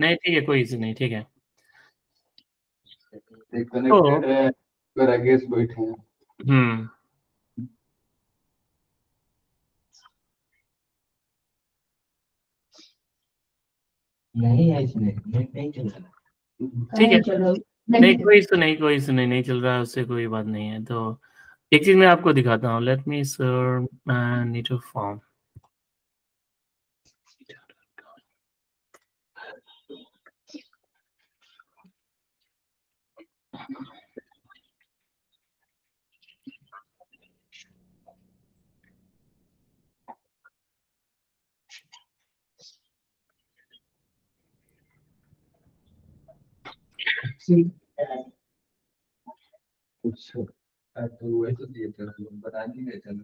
नहीं ठीक है, कोई इशू नहीं, ठीक है। तो कनेक्टेड है, अगर गेस्ट बैठे हैं। हम्म नहीं है इसमें, नेट नहीं चल रहा। ठीक है, नहीं चलो, नहीं कोई इशू नहीं, कोई इशू नहीं, नहीं चल रहा है उससे कोई बात नहीं है। तो एक चीज मैं आपको दिखाता हूँ, let me sir need to form. तो वही तो दिए थे, बता नहीं रहे थे।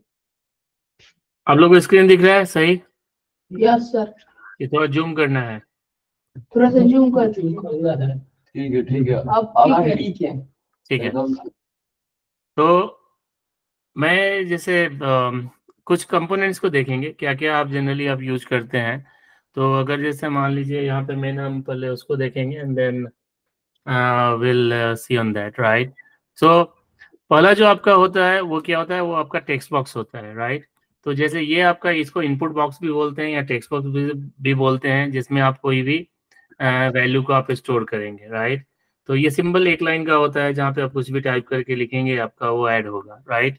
आप लोग को स्क्रीन दिख रहा है सही? Yes sir. ये थोड़ा जूम करना है। थोड़ा सा जूम कर दीजिए। ठीक है ठीक है, अब ठीक है। ठीक है। तो मैं जैसे कुछ कंपोनेंट्स को देखेंगे क्या क्या आप जनरली आप यूज करते हैं। तो अगर जैसे मान लीजिए यहाँ पे मैंने, हम पहले उसको देखेंगे and then will see on that, right. So पहला जो आपका होता है वो क्या होता है, वो आपका टेक्स्ट बॉक्स होता है, राइट। तो जैसे ये आपका, इसको इनपुट बॉक्स भी बोलते हैं या टेक्स्ट बॉक्स भी बोलते हैं, जिसमें आप कोई भी वैल्यू को आप स्टोर करेंगे, राइट। तो ये सिंबल एक लाइन का होता है, जहाँ पे आप कुछ भी टाइप करके लिखेंगे आपका वो ऐड होगा, राइट।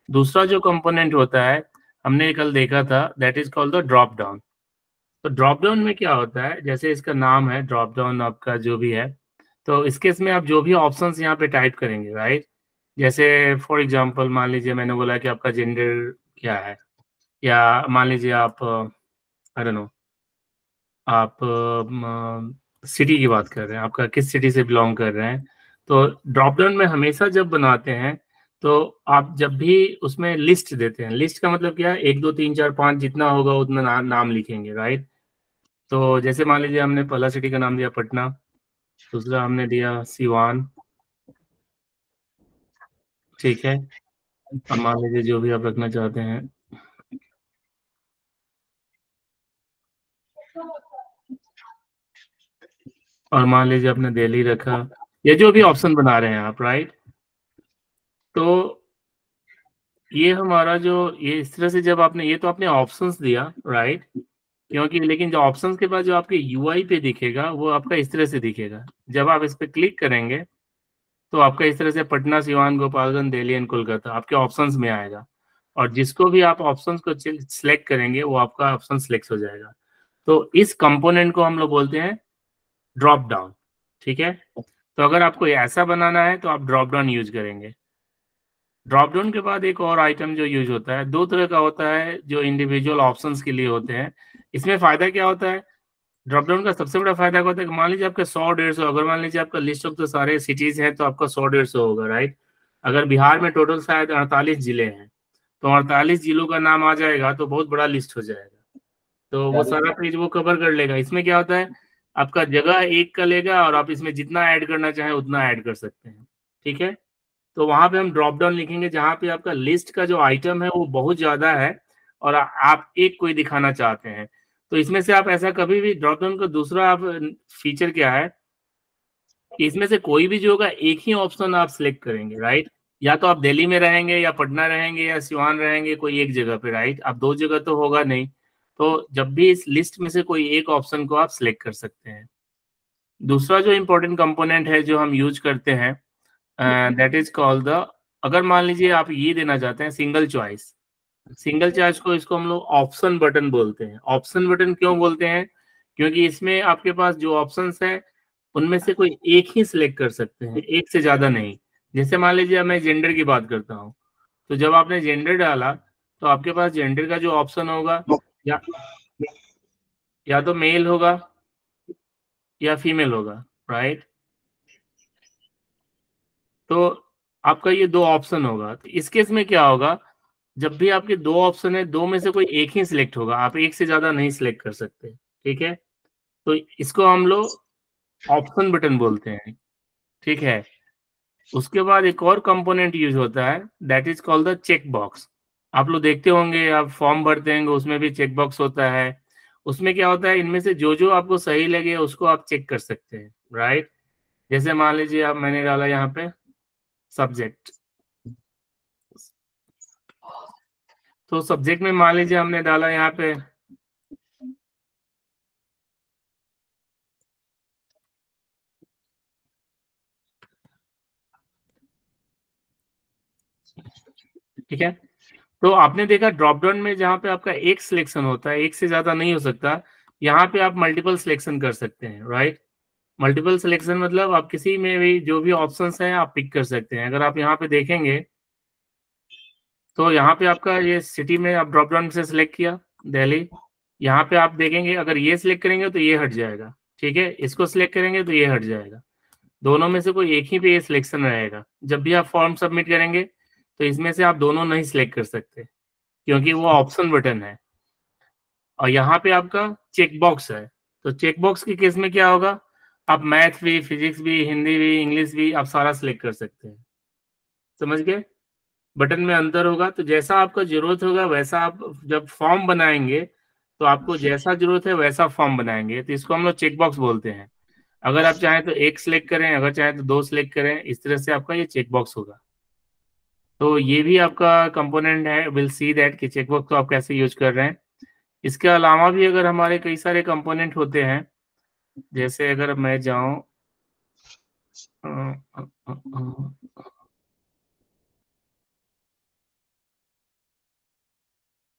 दूसरा जो कंपोनेंट होता है, हमने कल देखा था, that is called the drop down. तो ड्रॉप डाउन में क्या होता है, जैसे इसका नाम है ड्रॉप डाउन आपका जो भी है, तो इस केस में आप जो भी ऑप्शंस यहाँ पे टाइप करेंगे, राइट। जैसे फॉर एग्जांपल मान लीजिए मैंने बोला कि आपका जेंडर क्या है, या मान लीजिए आप आई डोंट नो, आप सिटी की बात कर रहे हैं, आपका किस सिटी से बिलोंग कर रहे हैं। तो ड्रॉप डाउन में हमेशा जब बनाते हैं, तो आप जब भी उसमें लिस्ट देते हैं, लिस्ट का मतलब क्या है, 1 2 3 4 5 जितना होगा उतना नाम लिखेंगे, राइट। तो जैसे मान लीजिए हमने पहला सिटी का नाम दिया पटना, दूसरा हमने दिया सिवान, ठीक है। अब मान लीजिए जो भी आप रखना चाहते हैं, और मान लीजिए आपने दिल्ली रखा, ये जो भी ऑप्शन बना रहे हैं आप, राइट। तो ये हमारा जो, ये इस तरह से जब आपने, ये तो आपने ऑप्शंस दिया, राइट। क्योंकि लेकिन जो ऑप्शंस के बाद जो आपके यूआई पे दिखेगा वो आपका इस तरह से दिखेगा। जब आप इस पे क्लिक करेंगे तो आपका इस तरह से पटना, सिवान, गोपालगंज, दिल्ली एंड कोलकाता आपके ऑप्शंस में आएगा। और जिसको भी आप ऑप्शंस को सिलेक्ट करेंगे वो आपका ऑप्शन सिलेक्ट हो जाएगा। तो इस कंपोनेंट को हम लोग बोलते हैं ड्रॉप डाउन, ठीक है। तो अगर आपको ऐसा बनाना है तो आप ड्रॉप डाउन यूज करेंगे। ड्रॉप डाउन के बाद एक और आइटम जो यूज होता है, दो तरह का होता है, जो इंडिविजुअल ऑप्शंस के लिए होते हैं। इसमें फायदा क्या होता है, ड्रॉप डाउन का सबसे बड़ा फायदा क्या होता है कि मान लीजिए आपका 100 150, अगर मान लीजिए आपका लिस्ट ऑफ तो सारे सिटीज हैं तो आपका 100 150 होगा, राइट। अगर बिहार में टोटल शायद 48 जिले हैं, तो 48 जिलों का नाम आ जाएगा तो बहुत बड़ा लिस्ट हो जाएगा। तो वो सारा पेज वो कवर कर लेगा। इसमें क्या होता है, आपका जगह एक का लेगा और आप इसमें जितना ऐड करना चाहें उतना ऐड कर सकते हैं, ठीक है। तो वहां पे हम ड्रॉप डाउन लिखेंगे जहां पे आपका लिस्ट का जो आइटम है वो बहुत ज्यादा है और आप एक कोई दिखाना चाहते हैं। तो इसमें से आप ऐसा कभी भी, ड्रॉप डाउन का दूसरा आप फीचर क्या है कि इसमें से कोई भी जो होगा एक ही ऑप्शन आप सिलेक्ट करेंगे, राइट। या तो आप दिल्ली में रहेंगे या पटना रहेंगे या सिवान रहेंगे, कोई एक जगह पे, राइट। आप दो जगह तो होगा नहीं। तो जब भी इस लिस्ट में से कोई एक ऑप्शन को आप सिलेक्ट कर सकते हैं। दूसरा जो इम्पोर्टेंट कंपोनेंट है जो हम यूज करते हैं, दैट इज कॉल्ड द, अगर मान लीजिए आप ये देना चाहते हैं सिंगल चॉइस। सिंगल चॉइस को, इसको हम लोग ऑप्शन बटन बोलते हैं। ऑप्शन बटन क्यों बोलते हैं, क्योंकि इसमें आपके पास जो ऑप्शंस है उनमें से कोई एक ही सिलेक्ट कर सकते हैं, एक से ज्यादा नहीं। जैसे मान लीजिए मैं जेंडर की बात करता हूँ, तो जब आपने जेंडर डाला तो आपके पास जेंडर का जो ऑप्शन होगा, या या तो मेल होगा या फीमेल होगा, राइट। तो आपका ये दो ऑप्शन होगा। तो इस केस में क्या होगा, जब भी आपके दो ऑप्शन है, दो में से कोई एक ही सिलेक्ट होगा, आप एक से ज्यादा नहीं सिलेक्ट कर सकते, ठीक है। तो इसको हम लोग ऑप्शन बटन बोलते हैं, ठीक है। उसके बाद एक और कंपोनेंट यूज होता है, that is called the check box. आप लोग देखते होंगे, आप फॉर्म भरते होंगे उसमें भी चेक बॉक्स होता है। उसमें क्या होता है, इनमें से जो जो आपको सही लगे उसको आप चेक कर सकते हैं, राइट। जैसे मान लीजिए आप, मैंने डाला यहाँ पे सब्जेक्ट, तो सब्जेक्ट में मान लीजिए हमने डाला यहाँ पे ठीक है। तो आपने देखा ड्रॉप डाउन में जहाँ पे आपका एक सिलेक्शन होता है, एक से ज्यादा नहीं हो सकता, यहाँ पे आप मल्टीपल सिलेक्शन कर सकते हैं, राइट। मल्टीपल सिलेक्शन मतलब आप किसी में भी जो भी ऑप्शंस हैं आप पिक कर सकते हैं। अगर आप यहाँ पे देखेंगे तो यहाँ पे आपका ये सिटी में आप ड्रॉप डाउन से सिलेक्ट किया दिल्ली, यहाँ पे आप देखेंगे अगर ये सिलेक्ट करेंगे तो ये हट जाएगा, ठीक है। इसको सिलेक्ट करेंगे तो ये हट जाएगा, दोनों में से कोई एक ही पे ये सिलेक्शन रहेगा। जब भी आप फॉर्म सबमिट करेंगे तो इसमें से आप दोनों नहीं सिलेक्ट कर सकते क्योंकि वो ऑप्शन बटन है। और यहाँ पे आपका चेक बॉक्स है, तो चेक बॉक्स के केस में क्या होगा, आप मैथ भी, फिजिक्स भी, हिंदी भी, इंग्लिश भी आप सारा सिलेक्ट कर सकते हैं, समझ गए। बटन में अंतर होगा, तो जैसा आपका जरूरत होगा वैसा आप जब फॉर्म बनाएंगे तो आपको जैसा जरूरत है वैसा फॉर्म बनाएंगे, तो इसको हम लोग चेक बॉक्स बोलते हैं। अगर आप चाहें तो एक सिलेक्ट करें, अगर चाहें तो दो सिलेक्ट करें, इस तरह से आपका ये चेक बॉक्स होगा। तो ये भी आपका कंपोनेंट है, विल सी दैट कि चेक बॉक्स को आप कैसे यूज कर रहे हैं। इसके अलावा भी अगर हमारे कई सारे कंपोनेंट होते हैं, जैसे अगर मैं जाऊं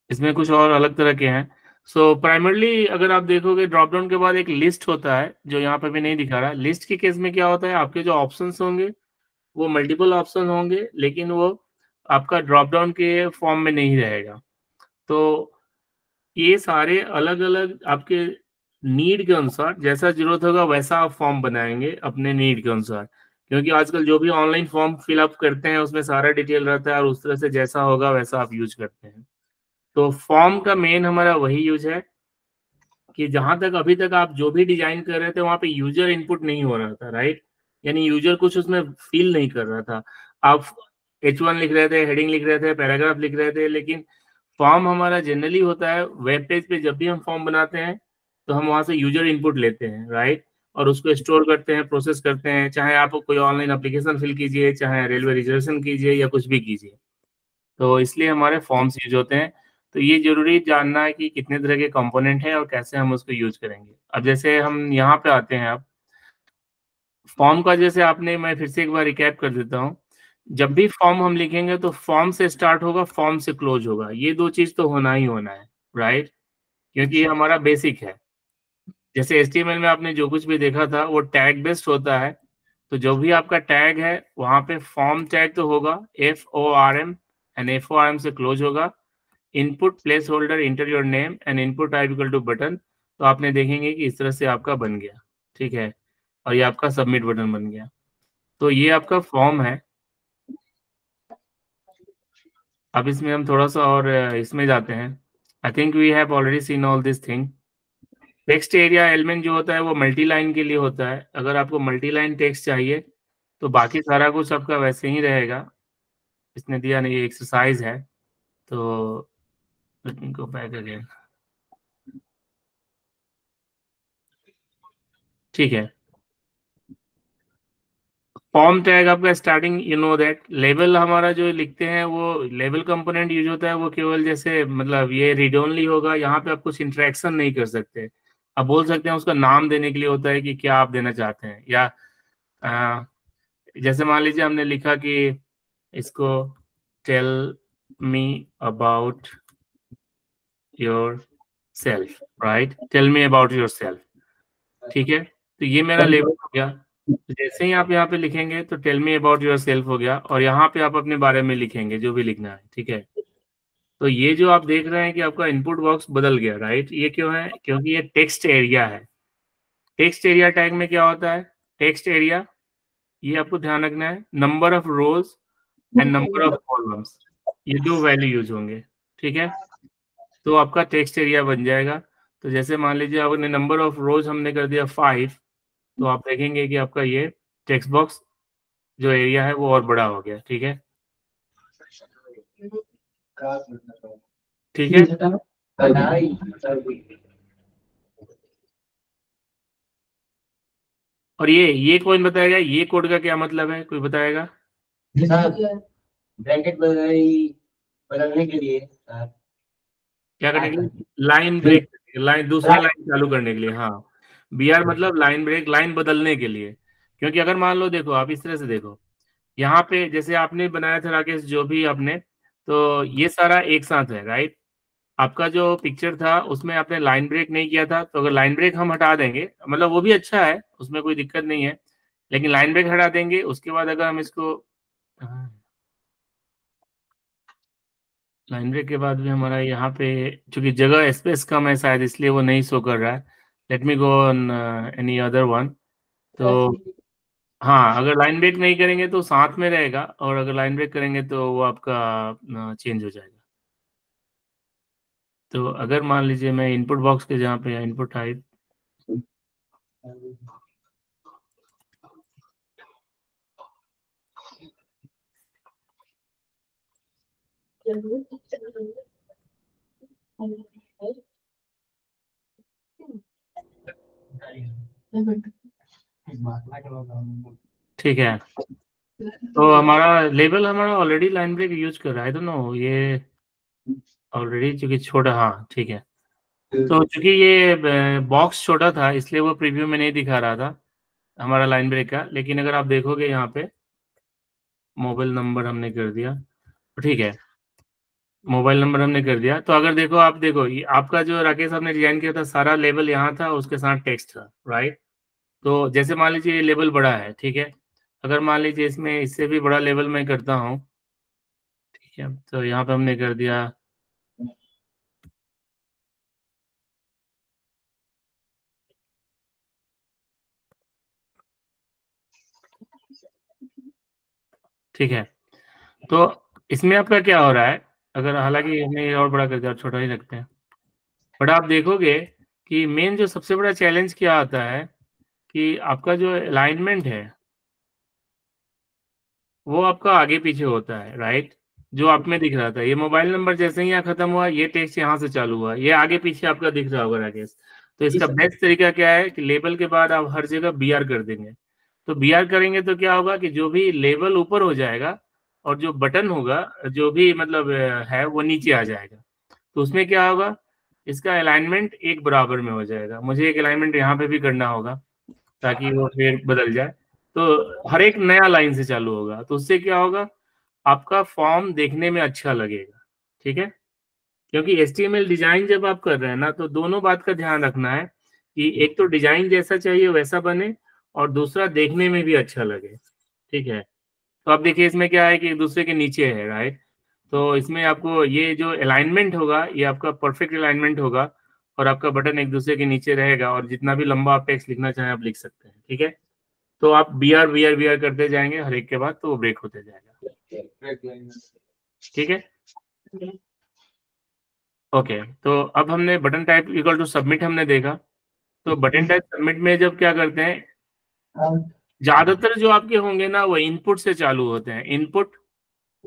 इसमें कुछ और अलग तरह के हैं। सो प्राइमरली अगर आप देखोगे ड्रॉप डाउन के बाद एक लिस्ट होता है जो यहाँ पे भी नहीं दिखा रहा। लिस्ट के केस में क्या होता है, आपके जो ऑप्शंस होंगे वो मल्टीपल ऑप्शन होंगे, लेकिन वो आपका ड्रॉप डाउन के फॉर्म में नहीं रहेगा। तो ये सारे अलग अलग आपके नीड के अनुसार, जैसा जरूरत होगा वैसा आप फॉर्म बनाएंगे अपने नीड के अनुसार, क्योंकि आजकल जो भी ऑनलाइन फॉर्म फिलअप करते हैं उसमें सारा डिटेल रहता है और उस तरह से जैसा होगा वैसा आप यूज करते हैं। तो फॉर्म का मेन हमारा वही यूज है कि जहां तक अभी तक आप जो भी डिजाइन कर रहे थे वहां पे यूजर इनपुट नहीं हो रहा था, राइट। यानी यूजर कुछ उसमें फील नहीं कर रहा था। आप H1 लिख रहे थे, हेडिंग लिख रहे थे, पैराग्राफ लिख रहे थे, लेकिन फॉर्म हमारा जनरली होता है वेब पेज पे जब भी हम फॉर्म बनाते हैं तो हम वहां से यूजर इनपुट लेते हैं, राइट, और उसको स्टोर करते हैं, प्रोसेस करते हैं। चाहे आप कोई ऑनलाइन एप्लीकेशन फिल कीजिए, चाहे रेलवे रिजर्वेशन कीजिए या कुछ भी कीजिए, तो इसलिए हमारे फॉर्म्स यूज होते हैं। तो ये जरूरी जानना है कि कितने तरह के कंपोनेंट हैं और कैसे हम उसको यूज करेंगे। अब जैसे हम यहाँ पे आते हैं, अब फॉर्म का जैसे आपने, मैं फिर से एक बार रिकैप कर देता हूँ। जब भी फॉर्म हम लिखेंगे तो फॉर्म से स्टार्ट होगा, फॉर्म से क्लोज होगा, ये दो चीज तो होना ही होना है, राइट, क्योंकि ये हमारा बेसिक है। जैसे HTML में आपने जो कुछ भी देखा था वो टैग बेस्ड होता है, तो जो भी आपका टैग है वहां पे फॉर्म टैग तो होगा, FORM, एंड FORM से क्लोज होगा। Input place holder enter your name and input type equal to button, तो आपने देखेंगे कि इस तरह से आपका बन गया, ठीक है, और ये आपका सबमिट बटन बन गया। तो ये आपका फॉर्म है। अब इसमें हम थोड़ा सा और इसमें जाते हैं। I think we have already seen all this thing. Text area element जो होता है वो मल्टी लाइन के लिए होता है। अगर आपको मल्टी लाइन टेक्स्ट चाहिए तो बाकी सारा कुछ आपका वैसे ही रहेगा, इसने दिया नहीं, ये एक्सरसाइज है। तो let me go back again, ठीक है। फॉर्म टैग आपका starting, you know that level हमारा जो लिखते हैं वो लेवल कंपोनेंट यूज होता है, वो केवल जैसे मतलब ये रीड ओनली होगा, यहाँ पे आप कुछ इंटरेक्शन नहीं कर सकते। आप बोल सकते हैं उसका नाम देने के लिए होता है कि क्या आप देना चाहते हैं, या जैसे मान लीजिए हमने लिखा कि इसको tell me about your self, right, tell me about your self, ठीक है। तो ये मेरा लेवल हो गया। तो जैसे ही आप यहाँ पे लिखेंगे तो tell me about your self हो गया, और यहाँ पे आप अपने बारे में लिखेंगे जो भी लिखना है, ठीक है। तो ये जो आप देख रहे हैं कि आपका इनपुट बॉक्स बदल गया, राइट, ये क्यों है, क्योंकि ये टेक्स्ट एरिया है। टेक्स्ट एरिया टैग में क्या होता है, टेक्स्ट एरिया, ये आपको ध्यान रखना है, number of rose and number of columns, ये दो वैल्यू यूज होंगे, ठीक है। तो आपका टेक्स्ट एरिया बन जाएगा। तो जैसे मान लीजिए आपने नंबर ऑफ रोज हमने कर दिया 5, तो आप देखेंगे कि आपका ये टेक्स्ट बॉक्स जो एरिया है वो और बड़ा हो गया, ठीक है, ठीक है। और ये कौन बताएगा ये कोड का क्या मतलब है, कोई बताएगा? ब्रैकेट बदलने के लिए क्या करने के लिए? लाइन ब्रेक, लाइन दूसरा लाइन चालू करने के लिए। हाँ, BR मतलब लाइन ब्रेक, लाइन बदलने के लिए। क्योंकि अगर मान लो, देखो आप इस तरह से देखो, यहाँ पे जैसे आपने बनाया था राकेश, जो भी आपने, तो ये सारा एक साथ है, राइट? आपका जो पिक्चर था उसमें आपने लाइन ब्रेक नहीं किया था, तो अगर लाइन ब्रेक हम हटा देंगे, मतलब वो भी अच्छा है, उसमें कोई दिक्कत नहीं है, लेकिन लाइन ब्रेक हटा देंगे, उसके बाद अगर हम इसको, लाइन ब्रेक के बाद भी हमारा यहाँ पे चूंकि जगह स्पेस कम है शायद, इसलिए वो नहीं शो कर रहा है। Let me go on any other one. तो हाँ, अगर लाइन ब्रेक नहीं करेंगे तो साथ में रहेगा, और अगर लाइन ब्रेक करेंगे तो वो आपका चेंज हो जाएगा। तो अगर मान लीजिए मैं इनपुट बॉक्स के जहाँ पे इनपुट टाइप, ठीक है, तो हमारा लेबल हमारा ऑलरेडी लाइन ब्रेक यूज कर रहा है, तो नो ये ऑलरेडी चूंकि छोटा, हाँ ठीक है। तो चूंकि ये बॉक्स छोटा था इसलिए वो प्रीव्यू में नहीं दिखा रहा था हमारा लाइन ब्रेक का, लेकिन अगर आप देखोगे यहाँ पे मोबाइल नंबर हमने कर दिया, तो ठीक है, मोबाइल नंबर हमने कर दिया। तो अगर देखो, आप देखो ये आपका जो राकेश साहब ने डिजाइन किया था, सारा लेबल यहाँ था, उसके साथ टेक्स्ट था, राइट? तो जैसे मान लीजिए ये लेबल बड़ा है, ठीक है, अगर मान लीजिए इसमें इससे भी बड़ा लेबल मैं करता हूँ, ठीक है, तो यहाँ पे हमने कर दिया, ठीक है, तो इसमें आपका क्या हो रहा है, अगर हालांकि हमने ये और बड़ा कर दिया, और छोटा ही रखते हैं, बट आप देखोगे कि मेन जो सबसे बड़ा चैलेंज क्या आता है कि आपका जो अलाइनमेंट है वो आपका आगे पीछे होता है, राइट? जो आप में दिख रहा था, ये मोबाइल नंबर जैसे ही यहाँ खत्म हुआ, ये टेक्स्ट यहाँ से चालू हुआ, ये आगे पीछे आपका दिख रहा होगा राकेश। तो इसका बेस्ट तरीका क्या है कि लेबल के बाद आप हर जगह BR कर देंगे। तो BR करेंगे तो क्या होगा कि जो भी लेबल ऊपर हो जाएगा और जो बटन होगा, जो भी मतलब है, वो नीचे आ जाएगा। तो उसमें क्या होगा, इसका अलाइनमेंट एक बराबर में हो जाएगा। मुझे एक अलाइनमेंट यहाँ पे भी करना होगा ताकि वो फिर बदल जाए। तो हर एक नया लाइन से चालू होगा, तो उससे क्या होगा, आपका फॉर्म देखने में अच्छा लगेगा, ठीक है? क्योंकि HTML डिजाइन जब आप कर रहे हैं ना, तो दोनों बात का ध्यान रखना है कि एक तो डिजाइन जैसा चाहिए वैसा बने, और दूसरा देखने में भी अच्छा लगे, ठीक है? तो आप देखिए इसमें क्या है कि एक दूसरे के नीचे है, राइट? तो इसमें आपको ये जो अलाइनमेंट होगा, ये आपका परफेक्ट अलाइनमेंट होगा, और आपका बटन एक दूसरे के नीचे रहेगा, और जितना भी लंबा आप टेक्स्ट लिखना चाहें आप लिख सकते हैं, ठीक है? तो आप BR करते जाएंगे हर एक के बाद, तो वो ब्रेक होते जाएगा, ठीक है? ओके, तो अब हमने button type equal to submit हमने देखा। तो बटन टाइप सबमिट में जब क्या करते हैं, ज्यादातर जो आपके होंगे ना वो इनपुट से चालू होते हैं, इनपुट,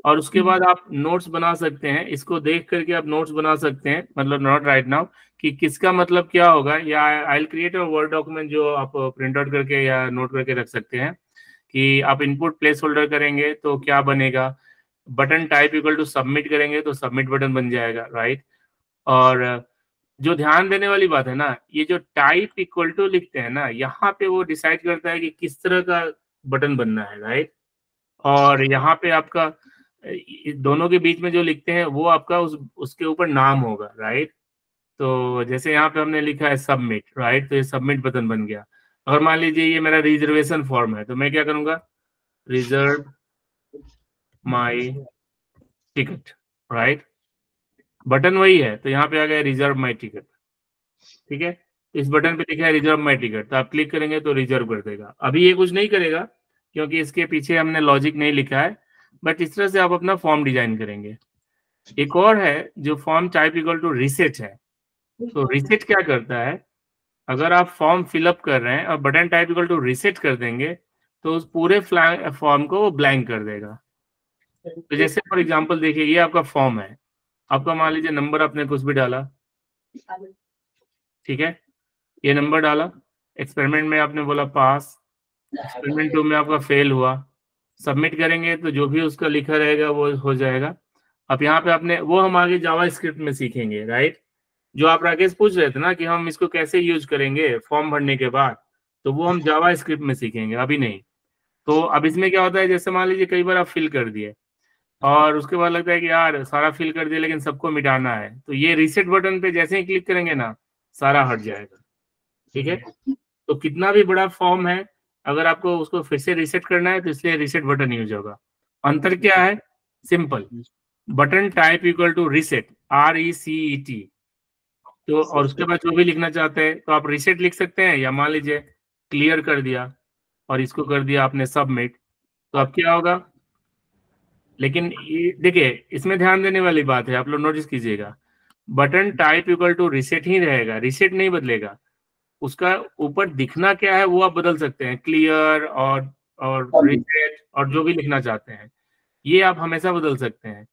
और उसके बाद आप नोट्स बना सकते हैं, इसको देख करके आप नोट्स बना सकते हैं, मतलब नॉट राइट नाउ, कि किसका मतलब क्या होगा, या I will create a word document जो आप प्रिंट आउट करके या नोट करके रख सकते हैं, कि आप इनपुट प्लेस होल्डर करेंगे तो क्या बनेगा, button type equal to submit करेंगे तो सबमिट बटन बन जाएगा, राइट? और जो ध्यान देने वाली बात है ना, ये जो टाइप इक्वल टू लिखते हैं ना, यहाँ पे वो डिसाइड करता है कि किस तरह का बटन बनना है, राइट? और यहाँ पे आपका दोनों के बीच में जो लिखते हैं वो आपका उसके ऊपर नाम होगा, राइट? तो जैसे यहाँ पे हमने लिखा है सबमिट, राइट? तो ये सबमिट बटन बन गया। अगर मान लीजिए ये मेरा रिजर्वेशन फॉर्म है, तो मैं क्या करूंगा, reserve my ticket, right? Button वही है, तो यहाँ पे आ गया रिजर्व माई टिकट, ठीक है? इस बटन पे लिखा है रिजर्व माई टिकट, तो आप क्लिक करेंगे तो रिजर्व कर देगा। अभी ये कुछ नहीं करेगा क्योंकि इसके पीछे हमने लॉजिक नहीं लिखा है, बट इस तरह से आप अपना फॉर्म डिजाइन करेंगे। एक और है जो form type equal to reset है। तो रिसेट क्या करता है, अगर आप फॉर्म फिलअप कर रहे हैं और button type equal to reset कर देंगे, तो उस पूरे फॉर्म को वो ब्लैंक कर देगा। तो जैसे फॉर एग्जांपल देखिए, ये आपका फॉर्म है, आपका मान लीजिए नंबर आपने कुछ भी डाला, ठीक है, ये नंबर डाला, एक्सपेरिमेंट में आपने बोला पास, एक्सपेरिमेंट 2 में आपका फेल हुआ, सबमिट करेंगे तो जो भी उसका लिखा रहेगा वो हो जाएगा। अब यहाँ पे आपने वो हम आगे जावा स्क्रिप्ट में सीखेंगे, राइट? जो आप राकेश पूछ रहे थे ना कि हम इसको कैसे यूज करेंगे फॉर्म भरने के बाद, तो वो हम जावा स्क्रिप्ट में सीखेंगे, अभी नहीं। तो अब इसमें क्या होता है, जैसे मान लीजिए कई बार आप फिल कर दिए और उसके बाद लगता है कि यार सारा फिल कर दिया लेकिन सबको मिटाना है, तो ये रीसेट बटन पे जैसे ही क्लिक करेंगे ना, सारा हट जाएगा। ठीक है, तो कितना भी बड़ा फॉर्म है, अगर आपको उसको फिर से रीसेट करना है तो इसलिए रीसेट बटन यूज होगा। अंतर क्या है? Simple, button type equal to reset, RECET। तो और उसके बाद जो भी लिखना चाहते हैं तो आप रीसेट लिख सकते हैं, या मान लीजिए क्लियर कर दिया और इसको कर दिया आपने सबमिट, तो अब क्या होगा? लेकिन ये देखिए, इसमें ध्यान देने वाली बात है, आप लोग नोटिस कीजिएगा, button type equal to reset ही रहेगा, रीसेट नहीं बदलेगा। उसका ऊपर दिखना क्या है वो आप बदल सकते हैं, क्लियर और रीसेट और जो भी लिखना चाहते हैं, ये आप हमेशा बदल सकते हैं,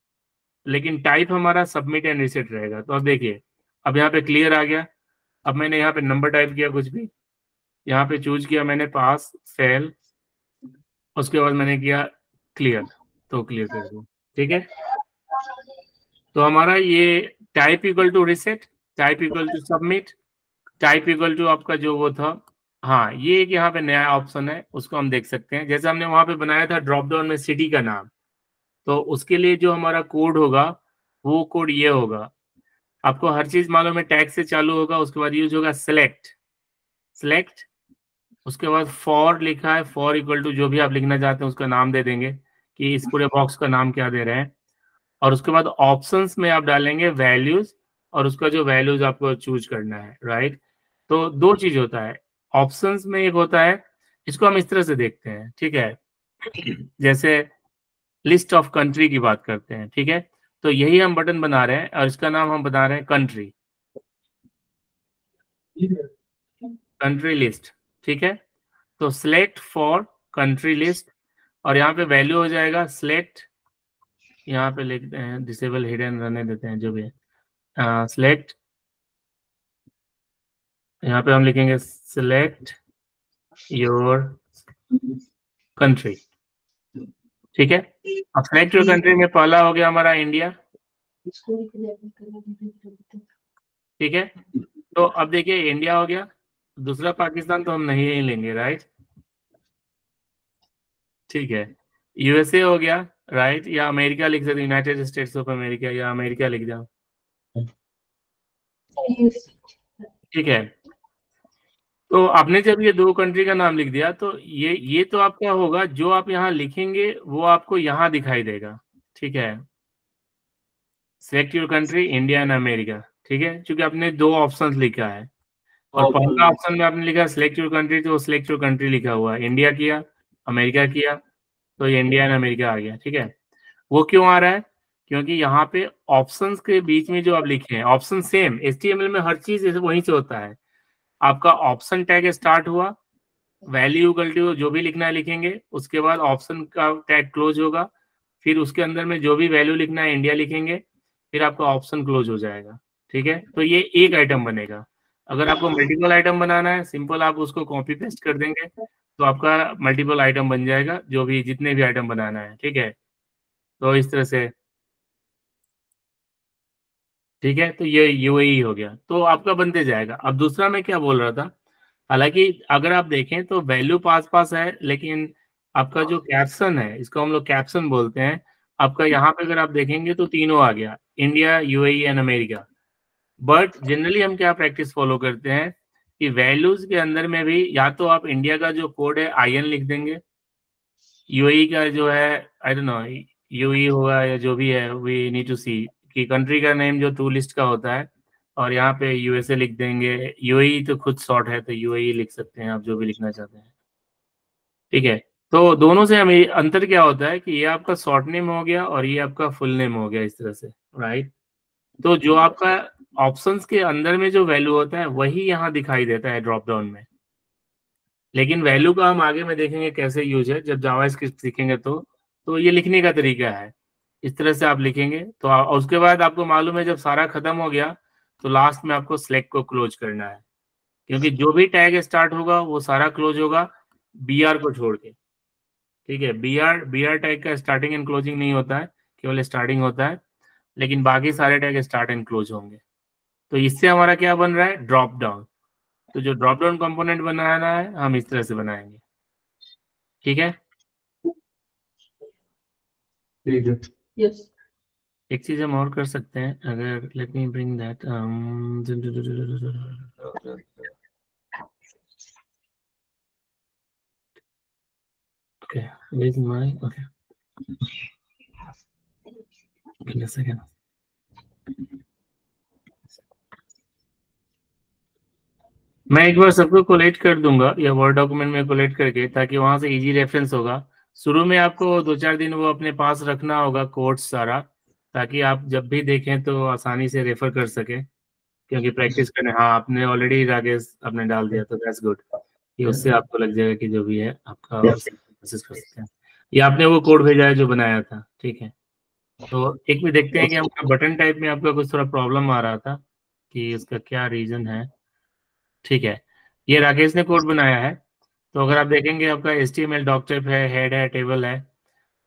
लेकिन टाइप हमारा सबमिट एंड रीसेट रहेगा। तो अब देखिए, अब यहाँ पे क्लियर आ गया, अब मैंने यहाँ पे नंबर टाइप किया, कुछ भी यहाँ पे चूज किया मैंने, पास फेल, उसके बाद मैंने किया क्लियर, तो क्लियर कर दिया। ठीक है, तो हमारा ये type equal to reset, type equal to submit, type equal to आपका जो वो था, हाँ ये एक यहाँ पे नया ऑप्शन है, उसको हम देख सकते हैं। जैसे हमने वहां पे बनाया था ड्रॉप डाउन में सिटी का नाम, तो उसके लिए जो हमारा कोड होगा वो कोड ये होगा। आपको हर चीज मालूम है, टैग से चालू होगा, उसके बाद यूज होगा सेलेक्ट, सेलेक्ट, उसके बाद फॉर लिखा है, फॉर इक्वल टू जो भी आप लिखना चाहते हैं उसका नाम दे देंगे कि इस पूरे बॉक्स का नाम क्या दे रहे हैं, और उसके बाद ऑप्शंस में आप डालेंगे वैल्यूज, और उसका जो वैल्यूज आपको चूज करना है, राइट? तो दो चीज होता है ऑप्शंस में, एक होता है, इसको हम इस तरह से देखते हैं, ठीक है, जैसे लिस्ट ऑफ कंट्री की बात करते हैं, ठीक है, तो यही हम बटन बना रहे हैं और इसका नाम हम बना रहे हैं कंट्री, कंट्री लिस्ट। ठीक है, तो सिलेक्ट फॉर कंट्री लिस्ट, और यहाँ पे वैल्यू हो जाएगा सिलेक्ट, यहाँ पे लिखते हैं डिसेबल हिडन रहने देते हैं जो भी है, सिलेक्ट, यहाँ पे हम लिखेंगे सिलेक्ट योर कंट्री। ठीक है, अब सिलेक्ट योर कंट्री में पहला हो गया हमारा इंडिया। ठीक है, तो अब देखिए इंडिया हो गया, दूसरा पाकिस्तान तो हम नहीं ही लेंगे, राइट? ठीक है, यूएसए हो गया, राइट, या अमेरिका लिख सकते, यूनाइटेड स्टेट्स ऑफ अमेरिका, या अमेरिका लिख जाओ। ठीक है, तो आपने जब ये दो कंट्री का नाम लिख दिया तो ये तो आपका होगा, जो आप यहाँ लिखेंगे वो आपको यहाँ दिखाई देगा। ठीक है, select your country, India and America. ठीक है, क्योंकि आपने दो ऑप्शंस लिखा है, और पहला ऑप्शन में आपने लिखा सिलेक्ट योर कंट्री, तो सिलेक्ट योर कंट्री लिखा हुआ है, इंडिया किया, अमेरिका किया, तो ये इंडिया एंड अमेरिका आ गया। ठीक है, वो क्यों आ रहा है? क्योंकि यहाँ पे ऑप्शंस के बीच में जो आप लिखे हैं, ऑप्शन सेम HTML में हर चीज वहीं से होता है, आपका ऑप्शन टैग स्टार्ट हुआ, वैल्यू इक्वल टू जो भी लिखना है लिखेंगे, उसके बाद ऑप्शन का टैग क्लोज होगा, फिर उसके अंदर में जो भी वैल्यू लिखना है इंडिया लिखेंगे, फिर आपका ऑप्शन क्लोज हो जाएगा। ठीक है, तो ये एक आइटम बनेगा। अगर आपको मल्टीपल आइटम बनाना है, सिंपल आप उसको कॉपी पेस्ट कर देंगे तो आपका मल्टीपल आइटम बन जाएगा, जो भी जितने भी आइटम बनाना है। ठीक है, तो इस तरह से, ठीक है, तो ये यूएई हो गया, तो आपका बनते जाएगा। अब दूसरा मैं क्या बोल रहा था, हालांकि अगर आप देखें तो वैल्यू पास पास है, लेकिन आपका जो कैप्शन है, इसको हम लोग कैप्शन बोलते हैं, आपका यहाँ पे अगर आप देखेंगे तो तीनों आ गया, India, UAE and America. But generally हम क्या प्रैक्टिस फॉलो करते हैं कि वैल्यूज के अंदर में भी या तो आप इंडिया का जो कोड है IN लिख देंगे, यूएई का जो है आई डोंट नो यूई होगा या जो भी है, वी नीड टू सी कि कंट्री का नेम जो टू लिस्ट का होता है, और यहाँ पे यूएसए लिख देंगे, यूएई तो खुद शॉर्ट है तो यूएई लिख सकते हैं आप जो भी लिखना चाहते हैं। ठीक है, तो दोनों से हमें अंतर क्या होता है कि ये आपका शॉर्ट नेम हो गया और ये आपका फुल नेम हो गया, इस तरह से, राइट? तो जो आपका ऑप्शंस के अंदर में जो वैल्यू होता है वही यहाँ दिखाई देता है ड्रॉप डाउन में, लेकिन वैल्यू का हम आगे में देखेंगे कैसे यूज है, जब जावास्क्रिप्ट सीखेंगे तो ये लिखने का तरीका है, इस तरह से आप लिखेंगे। तो उसके बाद आपको मालूम है जब सारा खत्म हो गया तो लास्ट में आपको सिलेक्ट को क्लोज करना है, क्योंकि जो भी टैग स्टार्ट होगा वो सारा क्लोज होगा, बी आर को छोड़ के, ठीक है। बी आर टैग का स्टार्टिंग एंड क्लोजिंग नहीं होता है, केवल स्टार्टिंग होता है, लेकिन बाकी सारे टैग स्टार्ट एंड क्लोज होंगे। तो इससे हमारा क्या बन रहा है, ड्रॉप डाउन। तो जो ड्रॉप डाउन कंपोनेंट बनाना है हम इस तरह से बनाएंगे, ठीक है। ठीक है। यस एक चीज हम और कर सकते हैं, अगर let me bring that okay, where is my okay, give me a second। मैं एक बार सबको कोलेक्ट कर दूंगा या वर्ड डॉक्यूमेंट में कोलेक्ट करके, ताकि वहां से इजी रेफरेंस होगा। शुरू में आपको 2-4 दिन वो अपने पास रखना होगा कोड्स सारा, ताकि आप जब भी देखें तो आसानी से रेफर कर सके, क्योंकि प्रैक्टिस करने। हाँ, आपने ऑलरेडी राकेश आपने डाल दिया, तो दैट्स गुड। ये उससे आपको लग जाएगा कि जो भी है आपका कोशिश कर सकते हैं। ये आपने वो कोड भेजा है जो बनाया था, ठीक है। तो एक भी देखते हैं कि हमारा बटन टाइप में आपका कुछ थोड़ा प्रॉब्लम आ रहा था, कि उसका क्या रीजन है, ठीक है। ये राकेश ने कोड बनाया है। तो अगर आप देखेंगे आपका HTML डॉक टाइप है, हेड है, टेबल है,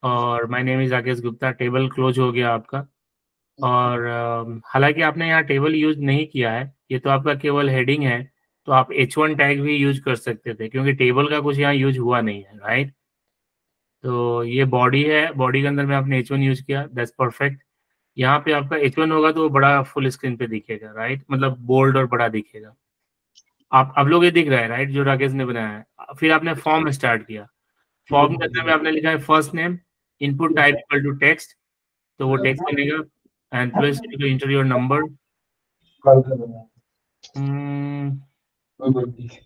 और my name is Rakesh Gupta, table close हो गया आपका। और हालांकि आपने यहाँ टेबल यूज नहीं किया है, ये तो आपका केवल हेडिंग है। तो आप H1 टैग भी यूज कर सकते थे, क्योंकि टेबल का कुछ यहाँ यूज हुआ नहीं है, राइट। तो ये बॉडी है, बॉडी के अंदर में आपने H1 यूज किया, दैट्स परफेक्ट। यहाँ पे आपका H1 होगा तो वो बड़ा फुल स्क्रीन पे दिखेगा, राइट, मतलब बोल्ड और बड़ा दिखेगा। आप लोग ये दिख रहा है, राइट, जो राकेश ने बनाया है। फिर आपने फॉर्म स्टार्ट किया, फॉर्म के अंदर में आपने लिखा है first name, input type equal to text, तो वो टेक्स्ट बनेगा, and plus to enter your number.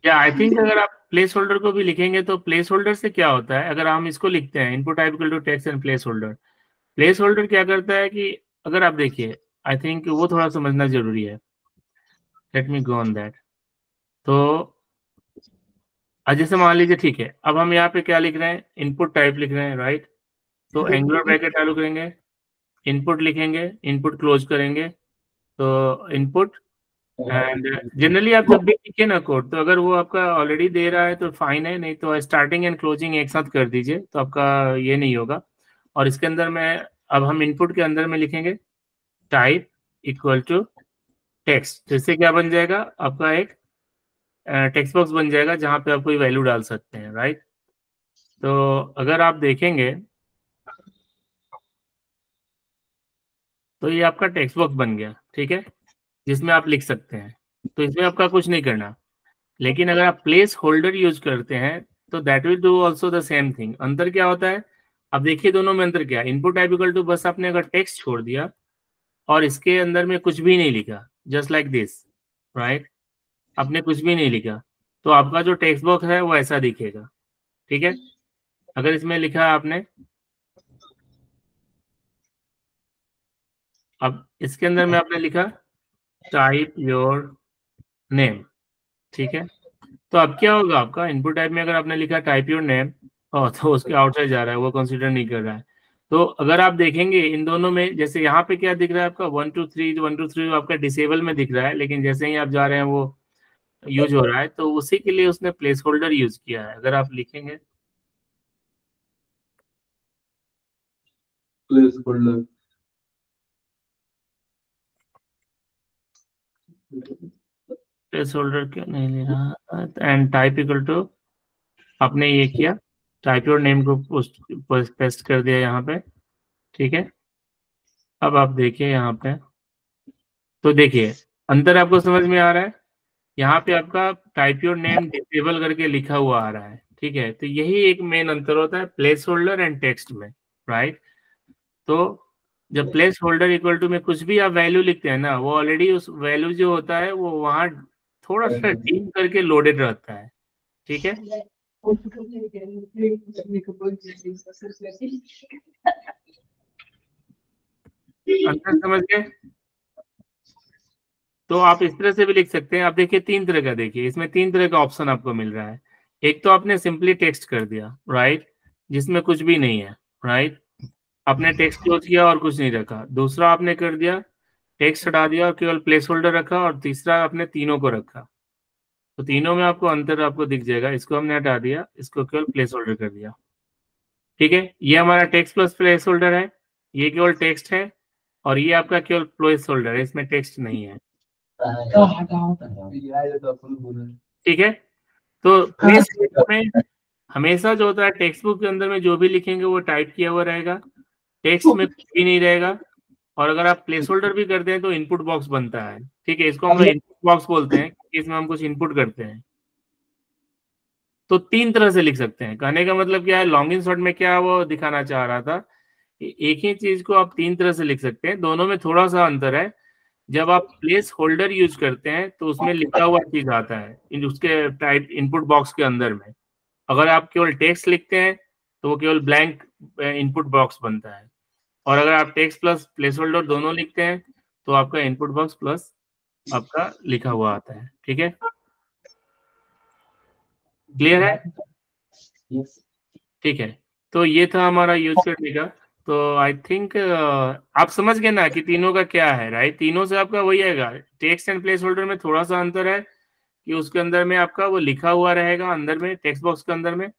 या आई थिंक अगर आप प्लेस होल्डर को भी लिखेंगे तो प्लेस होल्डर से क्या होता है, अगर हम इसको लिखते हैं input type equal to text and place holder, place holder क्या करता है कि अगर आप देखिए, आई थिंक वो थोड़ा समझना जरूरी है। Let me go on that. तो जैसे मान लीजिए, ठीक है, अब हम यहाँ पे क्या लिख रहे हैं, इनपुट टाइप लिख रहे हैं, राइट। तो एंगुलर ब्रैकेट चालू करेंगे, इनपुट लिखेंगे, इनपुट क्लोज करेंगे, तो इनपुट। एंड जनरली आप जब भी लिखे ना कोड, तो अगर वो आपका ऑलरेडी दे रहा है तो फाइन है, नहीं तो स्टार्टिंग एंड क्लोजिंग एक साथ कर दीजिए, तो आपका ये नहीं होगा। और इसके अंदर में अब हम इनपुट के अंदर में लिखेंगे टाइप इक्वल टू टेक्स्ट, तो इससे क्या बन जाएगा, आपका एक टेक्स्ट बॉक्स बन जाएगा जहां पे आप कोई वैल्यू डाल सकते हैं, राइट। तो अगर आप देखेंगे तो ये आपका टेक्स्ट बॉक्स बन गया, ठीक है, जिसमें आप लिख सकते हैं। तो इसमें आपका कुछ नहीं करना। लेकिन अगर आप प्लेस होल्डर यूज करते हैं तो that will do also the same thing. अंतर क्या होता है, अब देखिए दोनों में अंतर क्या है। इनपुट टाइप इक्वल टू, बस आपने अगर टेक्स्ट छोड़ दिया और इसके अंदर में कुछ भी नहीं लिखा, जस्ट लाइक दिस, राइट, आपने कुछ भी नहीं लिखा, तो आपका जो टेक्स्ट बॉक्स है वो ऐसा दिखेगा, ठीक है। अगर इसमें लिखा है आपने, अब इसके अंदर में आपने लिखा टाइप योर नेम, ठीक है। तो अब क्या होगा, आपका इनपुट टाइप में अगर आपने लिखा टाइप योर नेम, तो उसके आउटसाइड जा रहा है, वो कंसीडर नहीं कर रहा है। तो अगर आप देखेंगे इन दोनों में, जैसे यहाँ पे क्या दिख रहा है आपका 1 2 3, 1 2 3 आपका डिसेबल में दिख रहा है, लेकिन जैसे ही आप जा रहे हैं वो यूज हो रहा है, तो उसी के लिए उसने प्लेस होल्डर यूज किया है। अगर आप लिखेंगे प्लेस होल्डर, प्लेस होल्डर क्यों नहीं ले रहा, एंड टाइप इक्वल टू, आपने ये किया, टाइप योर नेम को पेस्ट कर दिया यहाँ पे, ठीक है। अब आप देखिए यहाँ पे, तो देखिए अंतर आपको समझ में आ रहा है। यहाँ पे आपका टाइप योर नेम डिसेबल करके लिखा हुआ आ रहा है, ठीक है। तो यही एक मेन अंतर होता है प्लेस होल्डर एंड टेक्स्ट में, राइट। तो जब प्लेस होल्डर इक्वल टू में कुछ भी आप वैल्यू लिखते हैं ना, वो ऑलरेडी उस वैल्यू जो होता है वो वहाँ थोड़ा सा डीप करके लोडेड रहता है, ठीक है। अंतर समझ गए। तो आप इस तरह से भी लिख सकते हैं। आप देखिए 3 तरह का, देखिए इसमें 3 तरह का ऑप्शन आपको मिल रहा है। एक तो आपने सिंपली टेक्स्ट कर दिया, राइट, जिसमें कुछ भी नहीं है, राइट, आपने टेक्स्ट क्लोज किया और कुछ नहीं रखा। दूसरा आपने कर दिया, टेक्स्ट हटा दिया और केवल प्लेस होल्डर रखा। और तीसरा आपने तीनों को रखा, तो तीनों में आपको अंतर आपको दिख जाएगा। इसको हमने हटा दिया, इसको केवल प्लेस होल्डर कर दिया। ठीक है, ये हमारा टेक्स्ट प्लस प्लेस होल्डर है, ये केवल टेक्स्ट है, और ये आपका केवल प्लेस होल्डर है, इसमें टेक्स्ट नहीं है। ठीक है, तो प्लेस होल्डर में हमेशा जो होता है टेक्स्ट बुक के अंदर में जो भी लिखेंगे वो टाइप किया हुआ रहेगा, टेक्स्ट में कुछ भी नहीं रहेगा। और अगर आप प्लेस होल्डर भी करते हैं तो इनपुट बॉक्स बनता है। ठीक है, इसको हम लोग इनपुट बॉक्स बोलते हैं, इसमें हम कुछ इनपुट करते हैं। तो 3 तरह से लिख सकते हैं। कहने का मतलब क्या है, लॉन्ग इन शॉर्ट में क्या वो दिखाना चाह रहा था कि एक ही चीज को आप 3 तरह से लिख सकते हैं, दोनों में थोड़ा सा अंतर है। जब आप प्लेस होल्डर यूज करते हैं तो उसमें लिखा हुआ चीज आता है उसके टाइप इनपुट बॉक्स के अंदर में। अगर आप केवल टेक्स्ट लिखते हैं तो वो केवल ब्लैंक इनपुट बॉक्स बनता है, और अगर आप टेक्स्ट प्लस प्लेस होल्डर दोनों लिखते हैं तो आपका इनपुट बॉक्स प्लस आपका लिखा हुआ आता है। ठीक है, क्लियर है? ठीक है, तो ये था हमारा यूज करने का। तो आई थिंक आप समझ गए ना कि तीनों का क्या है, राइट? तीनों से आपका वही आएगा। टेक्स्ट एंड प्लेस होल्डर में थोड़ा सा अंतर है कि उसके अंदर में आपका वो लिखा हुआ रहेगा अंदर में टेक्स्ट बॉक्स के अंदर में,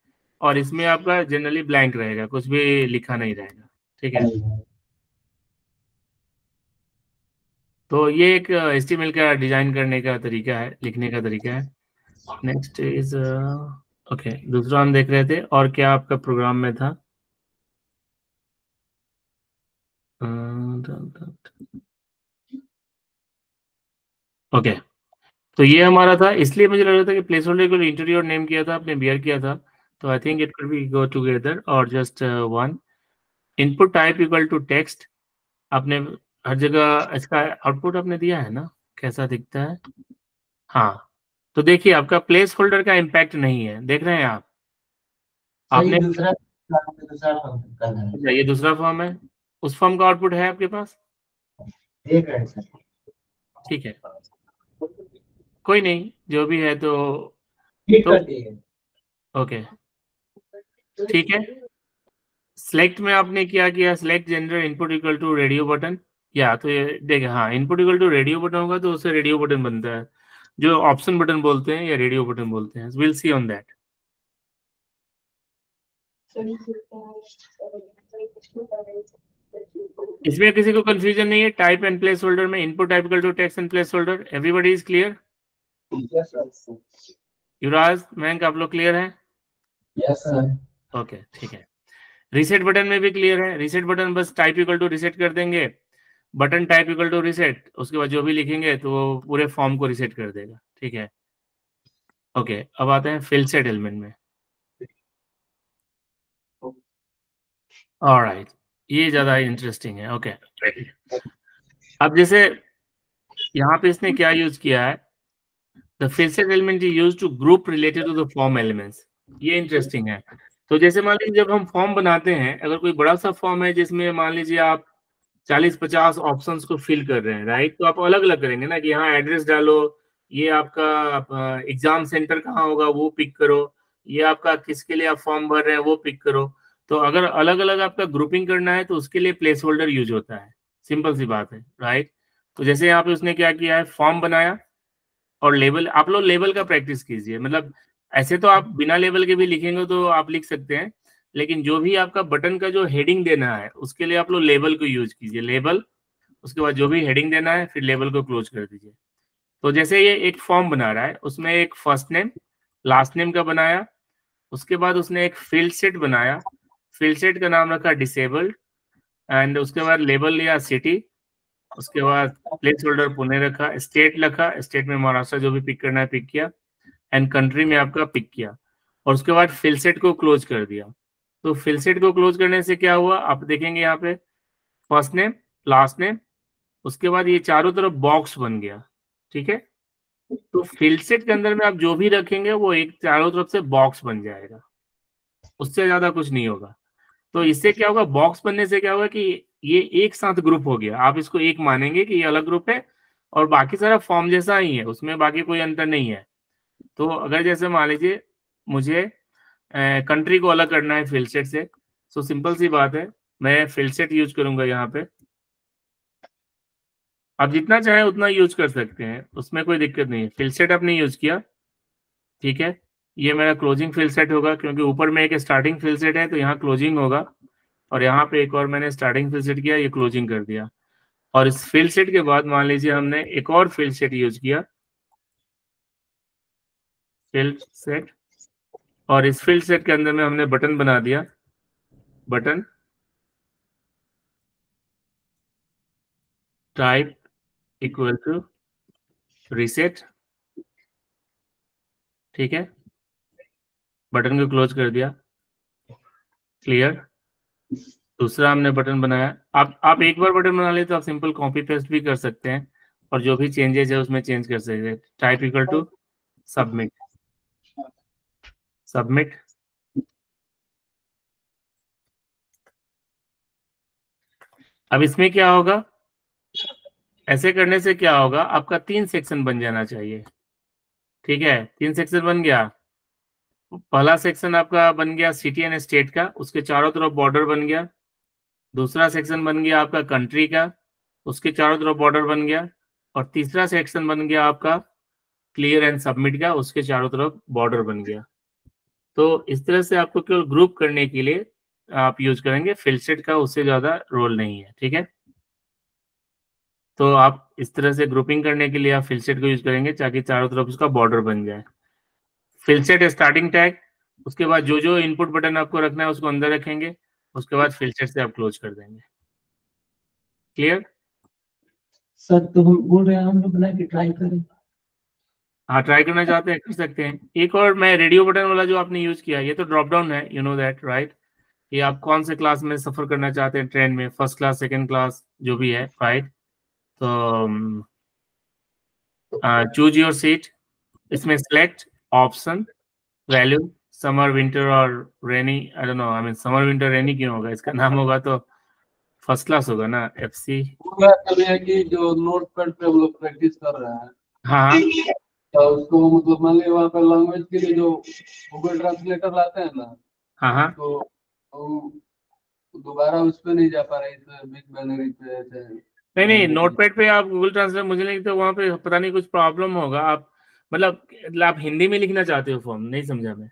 और इसमें आपका जनरली ब्लैंक रहेगा, कुछ भी लिखा नहीं रहेगा। ठीक है, तो ये एक HTML का डिजाइन करने का तरीका है, लिखने का तरीका है। नेक्स्ट इज ओके, दूसरा हम देख रहे थे, और क्या आपका प्रोग्राम में था? ओके, तो ये हमारा था, इसलिए मुझे लग रहा था कि प्लेस होल्डर को इंटीरियर नेम किया था आपने, बियर किया था, तो I think it could be go together और just one. Input type equal to text, आपने हर जगह इसका आउटपुट आपने दिया है ना, कैसा दिखता है? हाँ, तो देखिए आपका प्लेस होल्डर का इम्पैक्ट नहीं है, देख रहे हैं आप? आपने दूसरा अच्छा, ये दूसरा फॉर्म है, उस फॉर्म का आउटपुट है आपके पास? देख रहे हैं सर। ठीक है, कोई नहीं, जो भी है तो ओके, ठीक है। सिलेक्ट में आपने क्या किया, select gender input equal to radio button, या तो ये देखिए, हाँ input equal to radio button होगा तो उससे रेडियो बटन बनता है, जो ऑप्शन बटन बोलते हैं या रेडियो बटन बोलते हैं। Will see on that. इसमें किसी को कंफ्यूजन नहीं है? टाइप एंड प्लेस होल्डर में input type equal to text and place holder, everybody is clear? Yuvraj, Mayank, आप लोग क्लियर हैं? Yes sir. ओके, ठीक है। रीसेट बटन में भी क्लियर है? रीसेट बटन बस टाइप इक्वल टू रीसेट कर देंगे, button type equal to reset, उसके बाद जो भी लिखेंगे तो वो पूरे फॉर्म को रीसेट कर देगा। ठीक है, ओके। अब आते हैं फिल सेट एलिमेंट में। ऑलराइट, ये ज्यादा इंटरेस्टिंग है। ओके, अब जैसे यहाँ पे इसने क्या यूज किया है, the fieldset element is used to group related to the form elements. ये इंटरेस्टिंग है। तो जैसे मान लीजिए जब हम फॉर्म बनाते हैं, अगर कोई बड़ा सा फॉर्म है जिसमें मान लीजिए आप 40-50 ऑप्शंस को फिल कर रहे हैं, राइट? तो आप अलग अलग करेंगे ना कि यहाँ एड्रेस डालो, ये आपका एग्जाम सेंटर कहाँ होगा वो पिक करो, ये आपका किसके लिए आप फॉर्म भर रहे हैं वो पिक करो। तो अगर अलग अलग आपका ग्रुपिंग करना है तो उसके लिए प्लेस होल्डर यूज होता है, सिंपल सी बात है, राइट? तो जैसे यहाँ पे उसने क्या किया है, फॉर्म बनाया और लेबल, आप लोग लेबल का प्रैक्टिस कीजिए। मतलब ऐसे तो आप बिना लेबल के भी लिखेंगे तो आप लिख सकते हैं, लेकिन जो भी आपका बटन का जो हेडिंग देना है उसके लिए आप लोग लेबल को यूज कीजिए, लेबल, उसके बाद जो भी हेडिंग देना है फिर लेबल को क्लोज कर दीजिए। तो जैसे ये एक फॉर्म बना रहा है, उसमें एक फर्स्ट नेम लास्ट नेम का बनाया, उसके बाद उसने एक फील्ड सेट बनाया, फील्ड सेट का नाम रखा डिसेबल्ड, एंड उसके बाद लेबल लिया सिटी, उसके बाद प्लेस होल्डर पुणे रखा, स्टेट रखा, स्टेट में महाराष्ट्र जो भी पिक करना है पिक किया, एंड कंट्री में आपका पिक किया, और उसके बाद फिल सेट को क्लोज कर दिया। तो फिल सेट को क्लोज करने से क्या हुआ, आप देखेंगे यहाँ पे फर्स्ट नेम लास्ट नेम, उसके बाद ये चारों तरफ बॉक्स बन गया। ठीक है, तो फिल सेट के अंदर में आप जो भी रखेंगे वो एक चारों तरफ से बॉक्स बन जाएगा, उससे ज्यादा कुछ नहीं होगा। तो इससे क्या होगा, बॉक्स बनने से क्या होगा कि ये एक साथ ग्रुप हो गया, आप इसको एक मानेंगे कि ये अलग ग्रुप है और बाकी सारा फॉर्म जैसा ही है, उसमें बाकी कोई अंतर नहीं है। तो अगर जैसे मान लीजिए मुझे कंट्री को अलग करना है फिल सेट से, तो सिंपल सी बात है, मैं फिल सेट यूज करूंगा यहाँ पे। आप जितना चाहे उतना यूज कर सकते हैं, उसमें कोई दिक्कत नहीं है। फिल सेट आपने यूज किया, ठीक है, ये मेरा क्लोजिंग फिल सेट होगा, क्योंकि ऊपर में एक स्टार्टिंग फिल सेट है तो यहाँ क्लोजिंग होगा, और यहाँ पे एक और मैंने स्टार्टिंग फिल सेट किया, ये क्लोजिंग कर दिया। और इस फिल सेट के बाद मान लीजिए हमने एक और फिल सेट यूज किया, फिल सेट, और इस फिल सेट के अंदर में हमने बटन बना दिया, button type equal to reset. ठीक है, बटन को क्लोज कर दिया, क्लियर। दूसरा हमने बटन बनाया। आप एक बार बटन बना ले तो आप सिंपल कॉपी पेस्ट भी कर सकते हैं, और जो भी चेंजेस है उसमें चेंज कर सकते हैं। Type equal to submit, submit. अब इसमें क्या होगा, ऐसे करने से क्या होगा, आपका 3 सेक्शन बन जाना चाहिए। ठीक है, 3 सेक्शन बन गया। पहला सेक्शन आपका बन गया सिटी एंड स्टेट का, उसके चारों तरफ बॉर्डर बन गया। दूसरा सेक्शन बन गया आपका कंट्री का, उसके चारों तरफ बॉर्डर बन गया। और तीसरा सेक्शन बन गया आपका क्लियर एंड सबमिट का, उसके चारों तरफ बॉर्डर बन गया। तो इस तरह से आपको केवल ग्रुप करने के लिए आप यूज करेंगे, फिल सेट का उससे ज्यादा रोल नहीं है। ठीक है, तो आप इस तरह से ग्रुपिंग करने के लिए आप फिल सेट को यूज करेंगे, ताकि चारों तरफ उसका बॉर्डर बन जाए। फिल सेट स्टार्टिंग टैग, उसके बाद जो जो इनपुट बटन आपको रखना है उसको अंदर रखेंगे, उसके बाद फिल सेट से आप क्लोज कर देंगे। क्लियर? सर तो हम बोल रहे हैं हम लोग बना के ट्राई करें। हाँ, ट्राई करना चाहते हैं कर सकते हैं। एक और मैं रेडियो बटन वाला जो आपने यूज किया, ये तो ड्रॉप डाउन है, यू नो दैट राइट। कि आप कौन से क्लास में सफर करना चाहते हैं, ट्रेन में, फर्स्ट क्लास, सेकंड क्लास, जो भी है, राइट। तो चूज योर सीट, इसमें select option value summer winter और rainy, I don't know, I mean summer winter rainy क्यों होगा, इसका नाम होगा तो फर्स्ट क्लास होगा ना, FC। है कि जो नोट पैड पे हम लोग प्रैक्टिस कर रहे हैं, हाँ, तो उसको मतलब मान लीजिए वहाँ पे लैंग्वेज के लिए जो गूगल ट्रांसलेटर लाते हैं ना, हाँ, तो दोबारा उस पे नहीं जा पा रहे इस बिग बैनरी पे। नहीं, नोटपैड पे आप गूगल ट्रांसलेट, मुझे नहीं, तो वहाँ पे पता नहीं कुछ प्रॉब्लम होगा। आप मतलब आप हिंदी में लिखना चाहते हो फॉर्म, नहीं समझा मैं।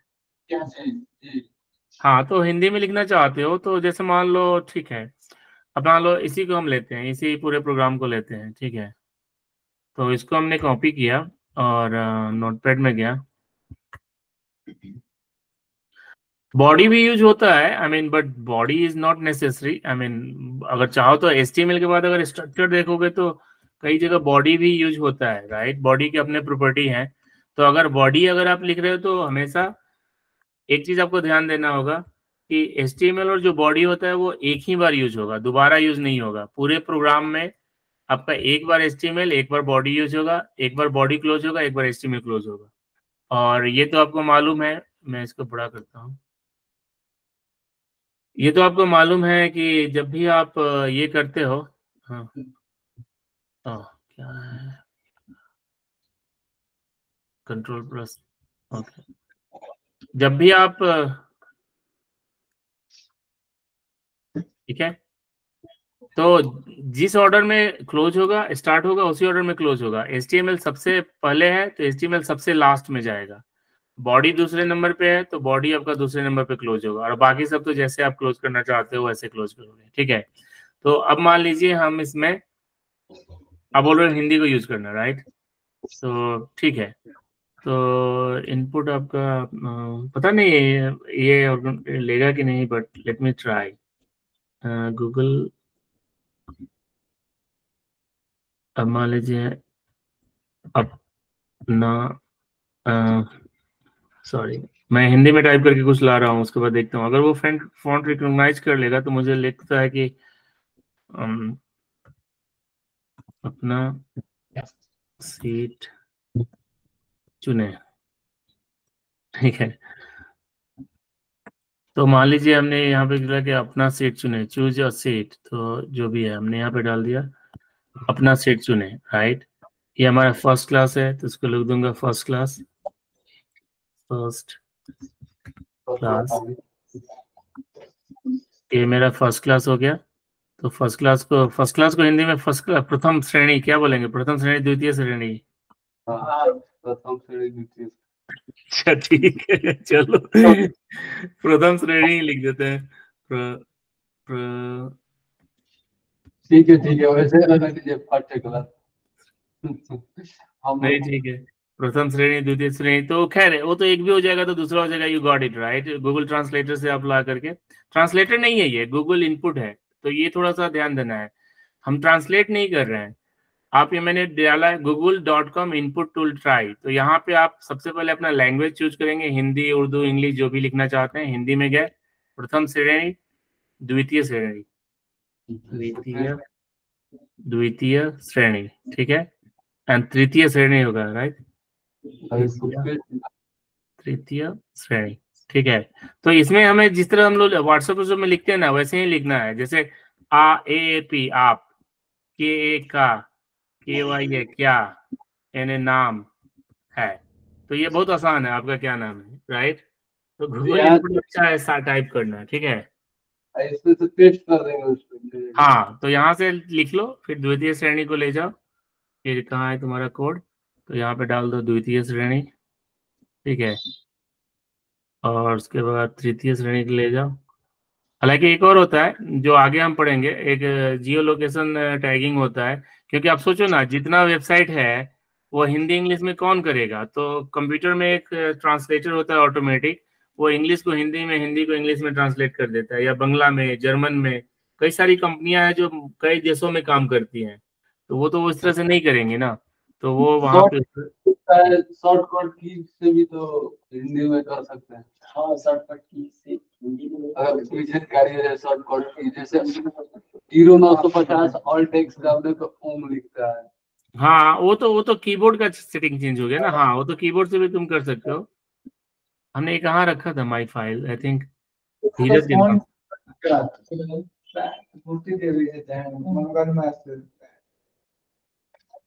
क्या जी। हाँ, तो हिंदी में लिखना चाहते हो तो जैसे मान लो, ठीक है, अब मान लो इसी को हम लेते हैं, इसी पूरे प्रोग्राम को लेते हैं। ठीक है, तो इसको हमने कॉपी किया और नोटपैड में गया। बॉडी भी यूज होता है, I mean, but body is not necessary. I mean, अगर चाहो तो HTML के बाद अगर स्ट्रक्चर देखोगे तो कई जगह बॉडी भी यूज होता है, राइट। बॉडी के अपने प्रॉपर्टी है, तो अगर बॉडी अगर आप लिख रहे हो तो हमेशा एक चीज आपको ध्यान देना होगा कि HTML और जो बॉडी होता है वो एक ही बार यूज होगा, दोबारा यूज नहीं होगा। पूरे प्रोग्राम में आपका एक बार HTML, एक बार बॉडी यूज होगा, एक बार बॉडी क्लोज होगा, एक बार HTML क्लोज होगा। और ये तो आपको मालूम है, मैं इसको बड़ा करता हूँ। ये तो आपको मालूम है कि जब भी आप ये करते हो, हाँ, क्या है, कंट्रोल+, ओके, जब भी आप, ठीक है, तो जिस ऑर्डर में क्लोज होगा, स्टार्ट होगा, उसी ऑर्डर में क्लोज होगा। HTML सबसे पहले है तो HTML सबसे लास्ट में जाएगा। बॉडी दूसरे नंबर पे है तो बॉडी आपका दूसरे नंबर पे क्लोज होगा, और बाकी सब तो जैसे आप क्लोज करना चाहते हो वैसे क्लोज करोगे। ठीक है, तो अब मान लीजिए हम इसमें, अब बोल रहे हैं हिंदी को यूज करना, राइट। तो ठीक है, तो इनपुट आपका पता नहीं ये लेगा कि नहीं, but let me try. Google, अब मान लीजिए अपना, सॉरी, मैं हिंदी में टाइप करके कुछ ला रहा हूँ, उसके बाद देखता हूँ अगर वो फॉन्ट रिकॉग्नाइज कर लेगा तो मुझे लगता है कि अपना सीट चुने। ठीक है, तो मान लीजिए हमने यहाँ पे लिखा कि अपना सीट चुने, चूज योर सीट, तो जो भी है हमने यहाँ पे डाल दिया अपना सीट चुने, राइट। ये हमारा फर्स्ट क्लास है तो इसको लिख दूंगा फर्स्ट क्लास, फर्स्ट क्लास। ये मेरा फर्स्ट क्लास हो गया। तो फर्स्ट क्लास को हिंदी में फर्स्ट क्लास, प्रथम श्रेणी क्या बोलेंगे, प्रथम श्रेणी, द्वितीय श्रेणी, प्रथम श्रेणी, द्वितीय। अच्छा ठीक है, चलो प्रथम श्रेणी लिख देते हैं। ठीक है वैसे लगा दीजिए फर्स्ट क्लास। हम नहीं ठीक है, प्रथम श्रेणी द्वितीय श्रेणी तो खैर वो तो एक भी हो जाएगा तो दूसरा हो जाएगा। You got it right. Google translator से आप ला करके, ट्रांसलेटर नहीं है ये, गूगल इनपुट है, तो ये थोड़ा सा ध्यान देना है। हम ट्रांसलेट नहीं कर रहे हैं। आप ये मैंने डाला है google.com इनपुट टूल ट्राई, तो यहाँ पे आप सबसे पहले अपना लैंग्वेज चूज करेंगे, हिंदी उर्दू इंग्लिश जो भी लिखना चाहते हैं। हिंदी में गए, प्रथम श्रेणी द्वितीय श्रेणी, द्वितीय द्वितीय श्रेणी, ठीक है, एंड तृतीय श्रेणी होगा राइट, तृतीय श्रेणी, ठीक है। तो इसमें हमें जिस तरह हम लोग व्हाट्सएप में लिखते हैं ना, वैसे ही लिखना है। जैसे AAP आप, KA का, KY है क्या, NA नाम है। तो ये बहुत आसान है। आपका क्या नाम है राइट। तो गूगल इनपुट अच्छा है टाइप करना, ठीक है। इसमें से पेस्ट कर देंगे उसको। हाँ, तो यहाँ से लिख लो, फिर द्वितीय श्रेणी को ले जाओ। फिर कहाँ है तुम्हारा कोड, तो यहाँ पे डाल दो द्वितीय श्रेणी, ठीक है। और उसके बाद तृतीय श्रेणी को ले जाओ। हालांकि एक और होता है जो आगे हम पढ़ेंगे, एक जियो लोकेशन टैगिंग होता है। क्योंकि आप सोचो ना, जितना वेबसाइट है वो हिंदी इंग्लिश में कौन करेगा। तो कंप्यूटर में एक ट्रांसलेटर होता है ऑटोमेटिक, वो इंग्लिश को हिंदी में, हिंदी को इंग्लिश में ट्रांसलेट कर देता है, या बंगला में, जर्मन में। कई सारी कंपनियां हैं जो कई देशों में काम करती हैं, तो वो तो उस तरह से नहीं करेंगी ना, तो वो वहां पे शॉर्टकट की से भी तो हिंदी में कर सकते हैं। हाँ शॉर्टकट की से हिंदी में अगर कोई जानकारी है शॉर्टकट की, जैसे 0950 ऑल टेक्स्ट डाल दे तो ओम लिखता है। हाँ, वो तो कीबोर्ड का सेटिंग चेंज हो गया ना। हाँ, वो तो कीबोर्ड से भी तुम कर सकते हो। हमने ये कहाँ रखा था माई फाइल, आई थिंक धीरज के पास।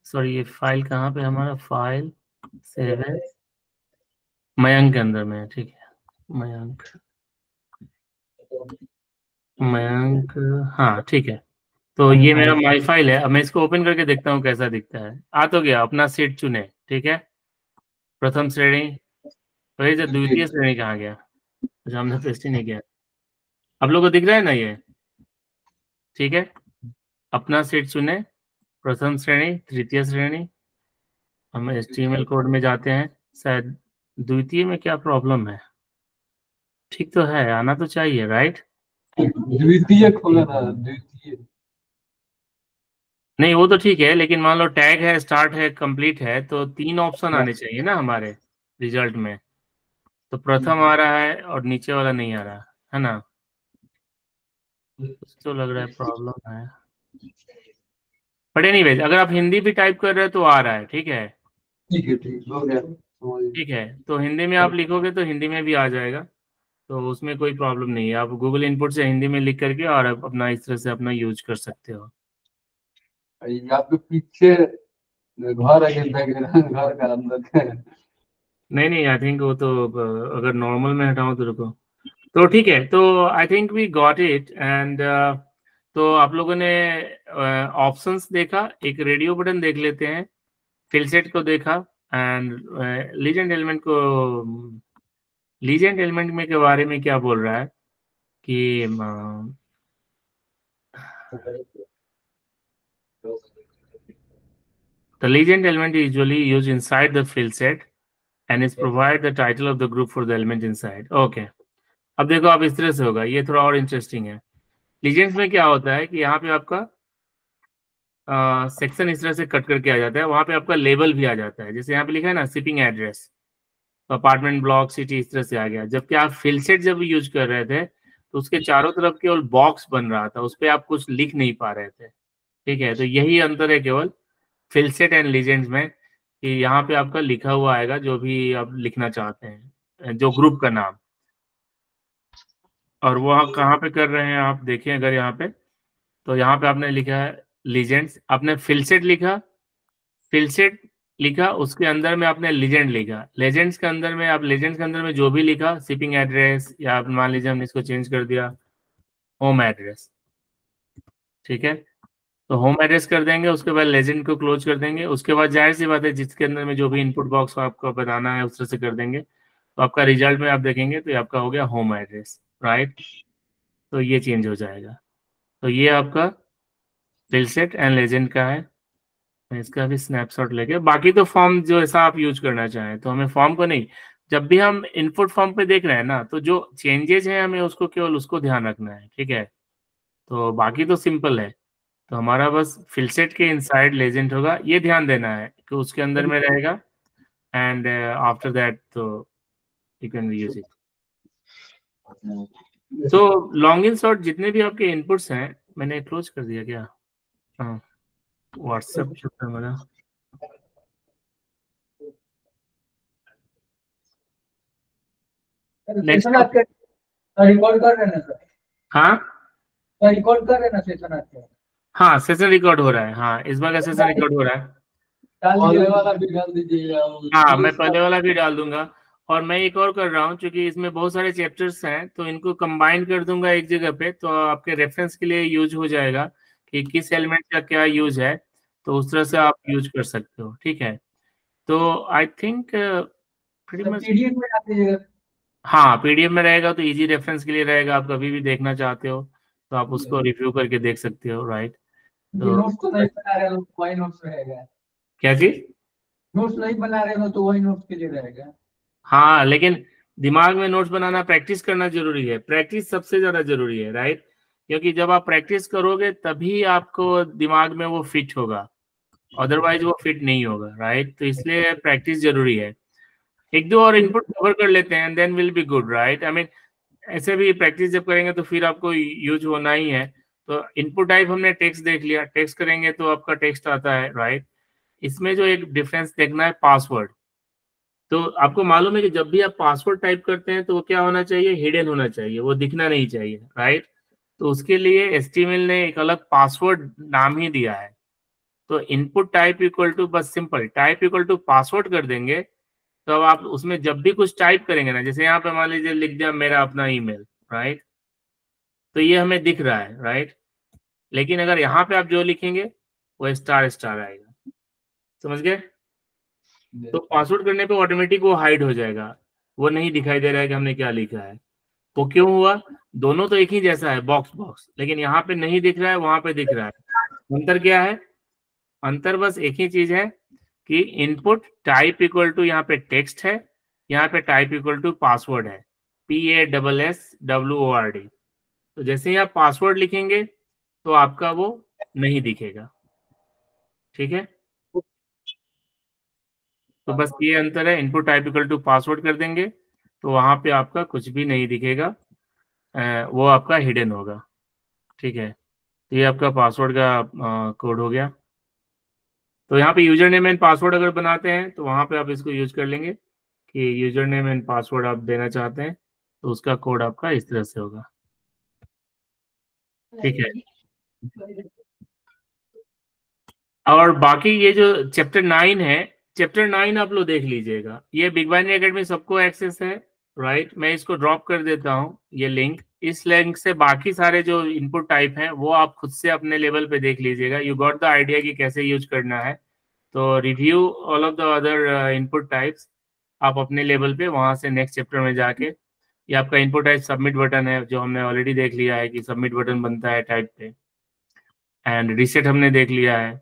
सॉरी, ये फाइल कहाँ पे हमारा, फाइल सेव है मयंक के अंदर में, ठीक है। मयंक, मयंक, हाँ ठीक है। तो ये मेरा माई फाइल है। अब मैं इसको ओपन करके देखता हूँ कैसा दिखता है। आ तो गया, अपना सीट चुने, ठीक है। प्रथम श्रेणी, तो ये जो द्वितीय श्रेणी कहाँ गया, जो हमने पेस्ट ही नहीं किया। आप लोगों को दिख रहा है ना ये, ठीक है। अपना सीट चुने, प्रथम श्रेणी, तृतीय श्रेणी। हम HTML कोड में जाते हैं। शायद द्वितीय में क्या प्रॉब्लम है, ठीक तो है, आना तो चाहिए राइट। द्वितीय खोला था, द्वितीय नहीं वो तो ठीक है, लेकिन मान लो टैग है, स्टार्ट है, कंप्लीट है, तो 3 ऑप्शन आने चाहिए ना हमारे रिजल्ट में। तो प्रथम आ रहा है और नीचे वाला नहीं आ रहा है ना। कुछ तो लग रहा है प्रॉब्लम है। बट एनीवेज, अगर आप हिंदी भी टाइप कर रहे हो तो आ रहा है, ठीक है। ठीक है, ठीक हो गया, समझ गया। ठीक है, तो हिंदी में आप लिखोगे तो हिंदी में भी आ जाएगा, तो उसमें कोई प्रॉब्लम नहीं है। आप गूगल इनपुट से हिंदी में लिख करके और आप अपना इस तरह से अपना यूज कर सकते हो। आपके पीछे घर है कि बैकग्राउंड घर का अंदर है? नहीं नहीं, आई थिंक वो तो अगर नॉर्मल में हटाऊं तो रुको। तो ठीक है, तो I think we got it and तो आप लोगों ने ऑप्शंस देखा, एक रेडियो बटन देख लेते हैं, फिलसेट को देखा, एंड लीजेंड एलिमेंट को। लीजेंड एलिमेंट में के बारे में क्या बोल रहा है कि the legend element is usually used inside the field set and is provide the title of the group for the element inside. Okay. अब देखो, आप इस तरह से होगा, ये थोड़ा और इंटरेस्टिंग है। लीजेंड्स में क्या होता है कि यहाँ पे आपका सेक्शन इस तरह से कट करके आ जाता है, वहां पे आपका लेबल भी आ जाता है। जैसे यहाँ पे लिखा है ना शिपिंग एड्रेस, तो अपार्टमेंट, ब्लॉक, सिटी, इस तरह से आ गया। जबकि आप फिल सेट जब यूज कर रहे थे तो उसके चारों तरफ केवल बॉक्स बन रहा था, उस पर आप कुछ लिख नहीं पा रहे थे, ठीक है। तो यही अंतर है केवल फिलसेट एंड लीजेंड्स में, कि यहाँ पे आपका लिखा हुआ आएगा जो भी आप लिखना चाहते हैं, जो ग्रुप का नाम। और वो आप कहाँ पे कर रहे हैं, आप देखें अगर यहाँ पे, तो यहाँ पे आपने लिखा है लीजेंड्स, आपने फिलसेट लिखा, फिलसेट लिखा, उसके अंदर में आपने लीजेंड लिखा। लेजेंड्स के अंदर में, आप लेजेंड्स के अंदर में जो भी लिखा, शिपिंग एड्रेस, या आप मान लीजिए हमने इसको चेंज कर दिया होम एड्रेस, ठीक है। तो होम एड्रेस कर देंगे, उसके बाद लेजेंड को क्लोज कर देंगे, उसके बाद जाहिर सी बात है जिसके अंदर में जो भी इनपुट बॉक्स आपको बनाना है उस तरह से कर देंगे। तो आपका रिजल्ट में आप देखेंगे तो ये आपका हो गया होम एड्रेस, राइट। तो ये चेंज हो जाएगा। तो ये आपका फिल सेट एंड लेजेंड का है। मैं इसका भी स्नैपशॉट लेके, बाकी तो फॉर्म जो ऐसा आप यूज करना चाहें, तो हमें फॉर्म को नहीं, जब भी हम इनपुट फॉर्म पे देख रहे हैं ना, तो जो चेंजेस हैं हमें उसको केवल उसको ध्यान रखना है, ठीक है। तो बाकी तो सिंपल है। तो हमारा बस फिल सेट के इनसाइड लेजेंड होगा, ये ध्यान देना है कि उसके अंदर में रहेगा। एंड आफ्टर दैट तो यू कैन यूज इट। तो लॉन्ग इन शॉर्ट जितने भी आपके इनपुट्स हैं, मैंने क्लोज कर दिया क्या? हाँ, व्हाट्सएप जो मेरा नेक्स्ट रिकॉर्ड कर रहे हैं ना सर? हाँ रिकॉर्ड कर रहे हैं ना सेशन आपके? हाँ, सेशन रिकॉर्ड हो रहा है। हाँ, इस बार का सेशन रिकॉर्ड हो रहा है। पहले वाला भी डाल दीजिएगा। हाँ, मैं पहले वाला भी डाल दूंगा। और मैं एक और कर रहा हूँ, क्योंकि इसमें बहुत सारे चैप्टर्स हैं, तो इनको कंबाइन कर दूंगा एक जगह पे, तो आपके रेफरेंस के लिए यूज हो जाएगा कि किस एलिमेंट का क्या यूज है। तो उस तरह से आप यूज कर सकते हो, ठीक है। तो I think pretty much. PDF में डाल दीजिएगा। हाँ, पीडीएफ में रहेगा तो इजी रेफरेंस के लिए रहेगा। आप कभी भी देखना चाहते हो तो आप उसको रिव्यू करके देख सकते हो, राइट। तो नोट्स तो नहीं बना रहे हो तो वही नोट्स रहेगा। क्या चीज? नोट्स नहीं बना रहे हो तो वही नोट्स के लिए रहेगा। हाँ, लेकिन दिमाग में नोट्स बनाना, प्रैक्टिस करना जरूरी है। प्रैक्टिस सबसे ज्यादा जरूरी है, राइट। क्योंकि जब आप प्रैक्टिस करोगे तभी आपको दिमाग में वो फिट होगा, अदरवाइज वो फिट नहीं होगा, राइट। तो इसलिए प्रैक्टिस जरूरी है। एक दो और इनपुट कवर कर लेते हैं, then will be good, right. I mean ऐसे भी प्रैक्टिस जब करेंगे तो फिर आपको यूज होना ही है। तो इनपुट टाइप हमने टेक्स्ट देख लिया, टेक्स्ट करेंगे तो आपका टेक्स्ट आता है, राइट। इसमें जो एक डिफरेंस देखना है, पासवर्ड। तो आपको मालूम है कि जब भी आप पासवर्ड टाइप करते हैं तो वो क्या होना चाहिए? हिडन होना चाहिए, वो दिखना नहीं चाहिए, राइट। तो उसके लिए एचटीएमएल ने एक अलग पासवर्ड नाम ही दिया है। तो इनपुट टाइप इक्वल टू, बस simple type equal to password कर देंगे। तो अब आप उसमें जब भी कुछ टाइप करेंगे ना, जैसे यहाँ पे मान लीजिए लिख दिया मेरा अपना ईमेल, राइट। तो ये हमें दिख रहा है, राइट। लेकिन अगर यहाँ पे आप जो लिखेंगे वो स्टार स्टार आएगा, समझ गए। तो पासवर्ड करने पे ऑटोमेटिक वो हाइड हो जाएगा, वो नहीं दिखाई दे रहा है कि हमने क्या लिखा है। वो क्यों हुआ? दोनों तो एक ही जैसा है, बॉक्स बॉक्स, लेकिन यहाँ पे नहीं दिख रहा है, वहां पे दिख रहा है। अंतर क्या है? अंतर बस एक ही चीज है कि इनपुट टाइप इक्वल टू यहाँ पे टेक्स्ट है, यहाँ पे टाइप इक्वल टू पासवर्ड है, PASSWORD। तो जैसे ही आप पासवर्ड लिखेंगे तो आपका वो नहीं दिखेगा, ठीक है। तो बस ये अंतर है, input type equal to password कर देंगे तो वहां पे आपका कुछ भी नहीं दिखेगा, वो आपका हिडन होगा, ठीक है। तो ये आपका पासवर्ड का कोड हो गया। तो यहाँ पे यूजर नेम एंड पासवर्ड अगर बनाते हैं तो वहां पे आप इसको यूज कर लेंगे कि यूजर नेम एंड पासवर्ड आप देना चाहते हैं, तो उसका कोड आपका इस तरह से होगा, ठीक है। और बाकी ये जो चैप्टर 9 है, चैप्टर 9 आप लोग देख लीजिएगा। ये बिग बाइनरी एकेडमी सबको एक्सेस है, राइट। मैं इसको ड्रॉप कर देता हूँ ये लिंक। इस लिंक से बाकी सारे जो इनपुट टाइप हैं वो आप खुद से अपने लेवल पे देख लीजिएगा। यू गॉट द आइडिया कि कैसे यूज करना है। तो review all of the other input types आप अपने लेवल पे वहां से नेक्स्ट चैप्टर में जाके। ये आपका इनपुट टाइप सबमिट बटन है, जो हमने ऑलरेडी देख लिया है कि सबमिट बटन बनता है टाइप पे। एंड रीसेट हमने देख लिया है।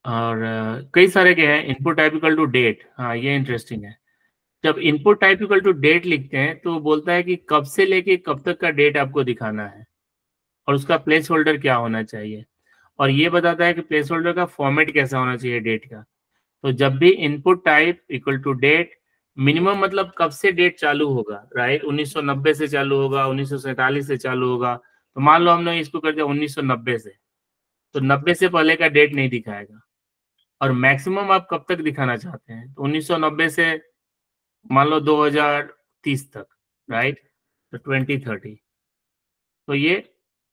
और कई सारे के हैं। Input type equal to date, हाँ ये इंटरेस्टिंग है। जब input type equal to date लिखते हैं तो वो बोलता है कि कब से लेके कब तक का डेट आपको दिखाना है और उसका प्लेस होल्डर क्या होना चाहिए, और ये बताता है कि प्लेस होल्डर का फॉर्मेट कैसा होना चाहिए डेट का। तो जब भी input type equal to date, minimum मतलब कब से डेट चालू होगा, राइट। 1990 से चालू होगा, 1947 से चालू होगा। तो मान लो हमने इसको कर दिया 1990 से, तो 90 से पहले का डेट नहीं दिखाएगा। और मैक्सिमम आप कब तक दिखाना चाहते हैं, तो 1990 से मान लो 2030 तक, राइट। तो 2030, तो ये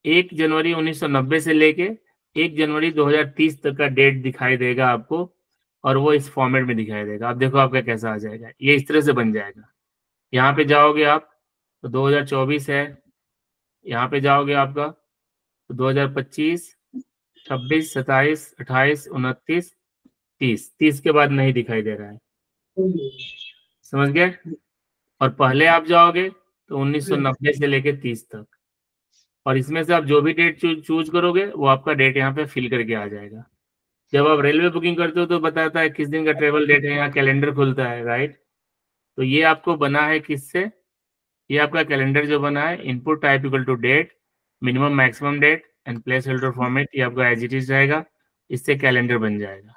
1 जनवरी 1990 से लेके 1 जनवरी 2030 तक का डेट दिखाई देगा आपको, और वो इस फॉर्मेट में दिखाई देगा। आप देखो आपका कैसा आ जाएगा, ये इस तरह से बन जाएगा। यहाँ पे जाओगे आप तो 2024 है, यहाँ पे जाओगे आपका तो 2025, 26, 27, 28, 29, 30, 30 के बाद नहीं दिखाई दे रहा है, समझ गए। और पहले आप जाओगे तो 1990 से लेके 30 तक, और इसमें से आप जो भी डेट चूज करोगे वो आपका डेट यहाँ पे फिल करके आ जाएगा। जब आप रेलवे बुकिंग करते हो तो बताता है किस दिन का ट्रेवल डेट है, यहाँ कैलेंडर खुलता है, राइट। तो ये आपको बना है किससे, ये आपका कैलेंडर जो बना है, input type equal to date, minimum maximum date and place holder format, ये आपका एज इट इज रहेगा, इससे कैलेंडर बन जाएगा।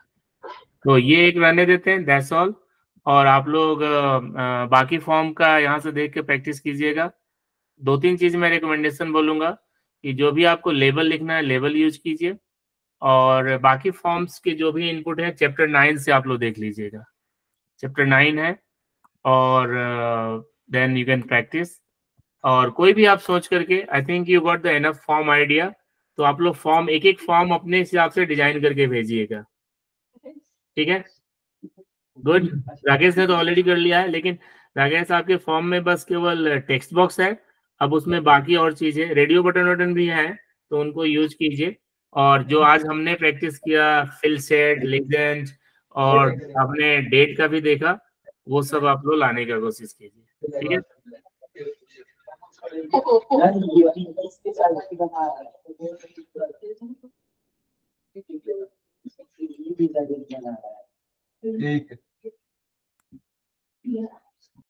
तो ये एक रहने देते हैं, दैट्स ऑल। और आप लोग बाकी फॉर्म का यहाँ से देख के प्रैक्टिस कीजिएगा। 2-3 चीज मैं रिकमेंडेशन बोलूंगा कि जो भी आपको लेबल लिखना है लेबल यूज कीजिए, और बाकी फॉर्म्स के जो भी इनपुट है चैप्टर 9 से आप लोग देख लीजिएगा, चैप्टर 9 है, और देन यू कैन प्रैक्टिस। और कोई भी आप सोच करके, I think you got the enough form idea, तो आप लोग फॉर्म एक एक फॉर्म अपने हिसाब से डिजाइन करके भेजिएगा, ठीक है। गुड। राकेश ने तो ऑलरेडी कर लिया है, लेकिन राकेश आपके फॉर्म में बस केवल टेक्स्ट बॉक्स है, अब उसमें बाकी और चीजें, रेडियो बटन भी है, तो उनको यूज कीजिए। और जो आज हमने प्रैक्टिस किया, फिल सेट, लेजेंड, और आपने डेट का भी देखा, वो सब आप लोग लाने का कोशिश कीजिए, ठीक है। ठीक है।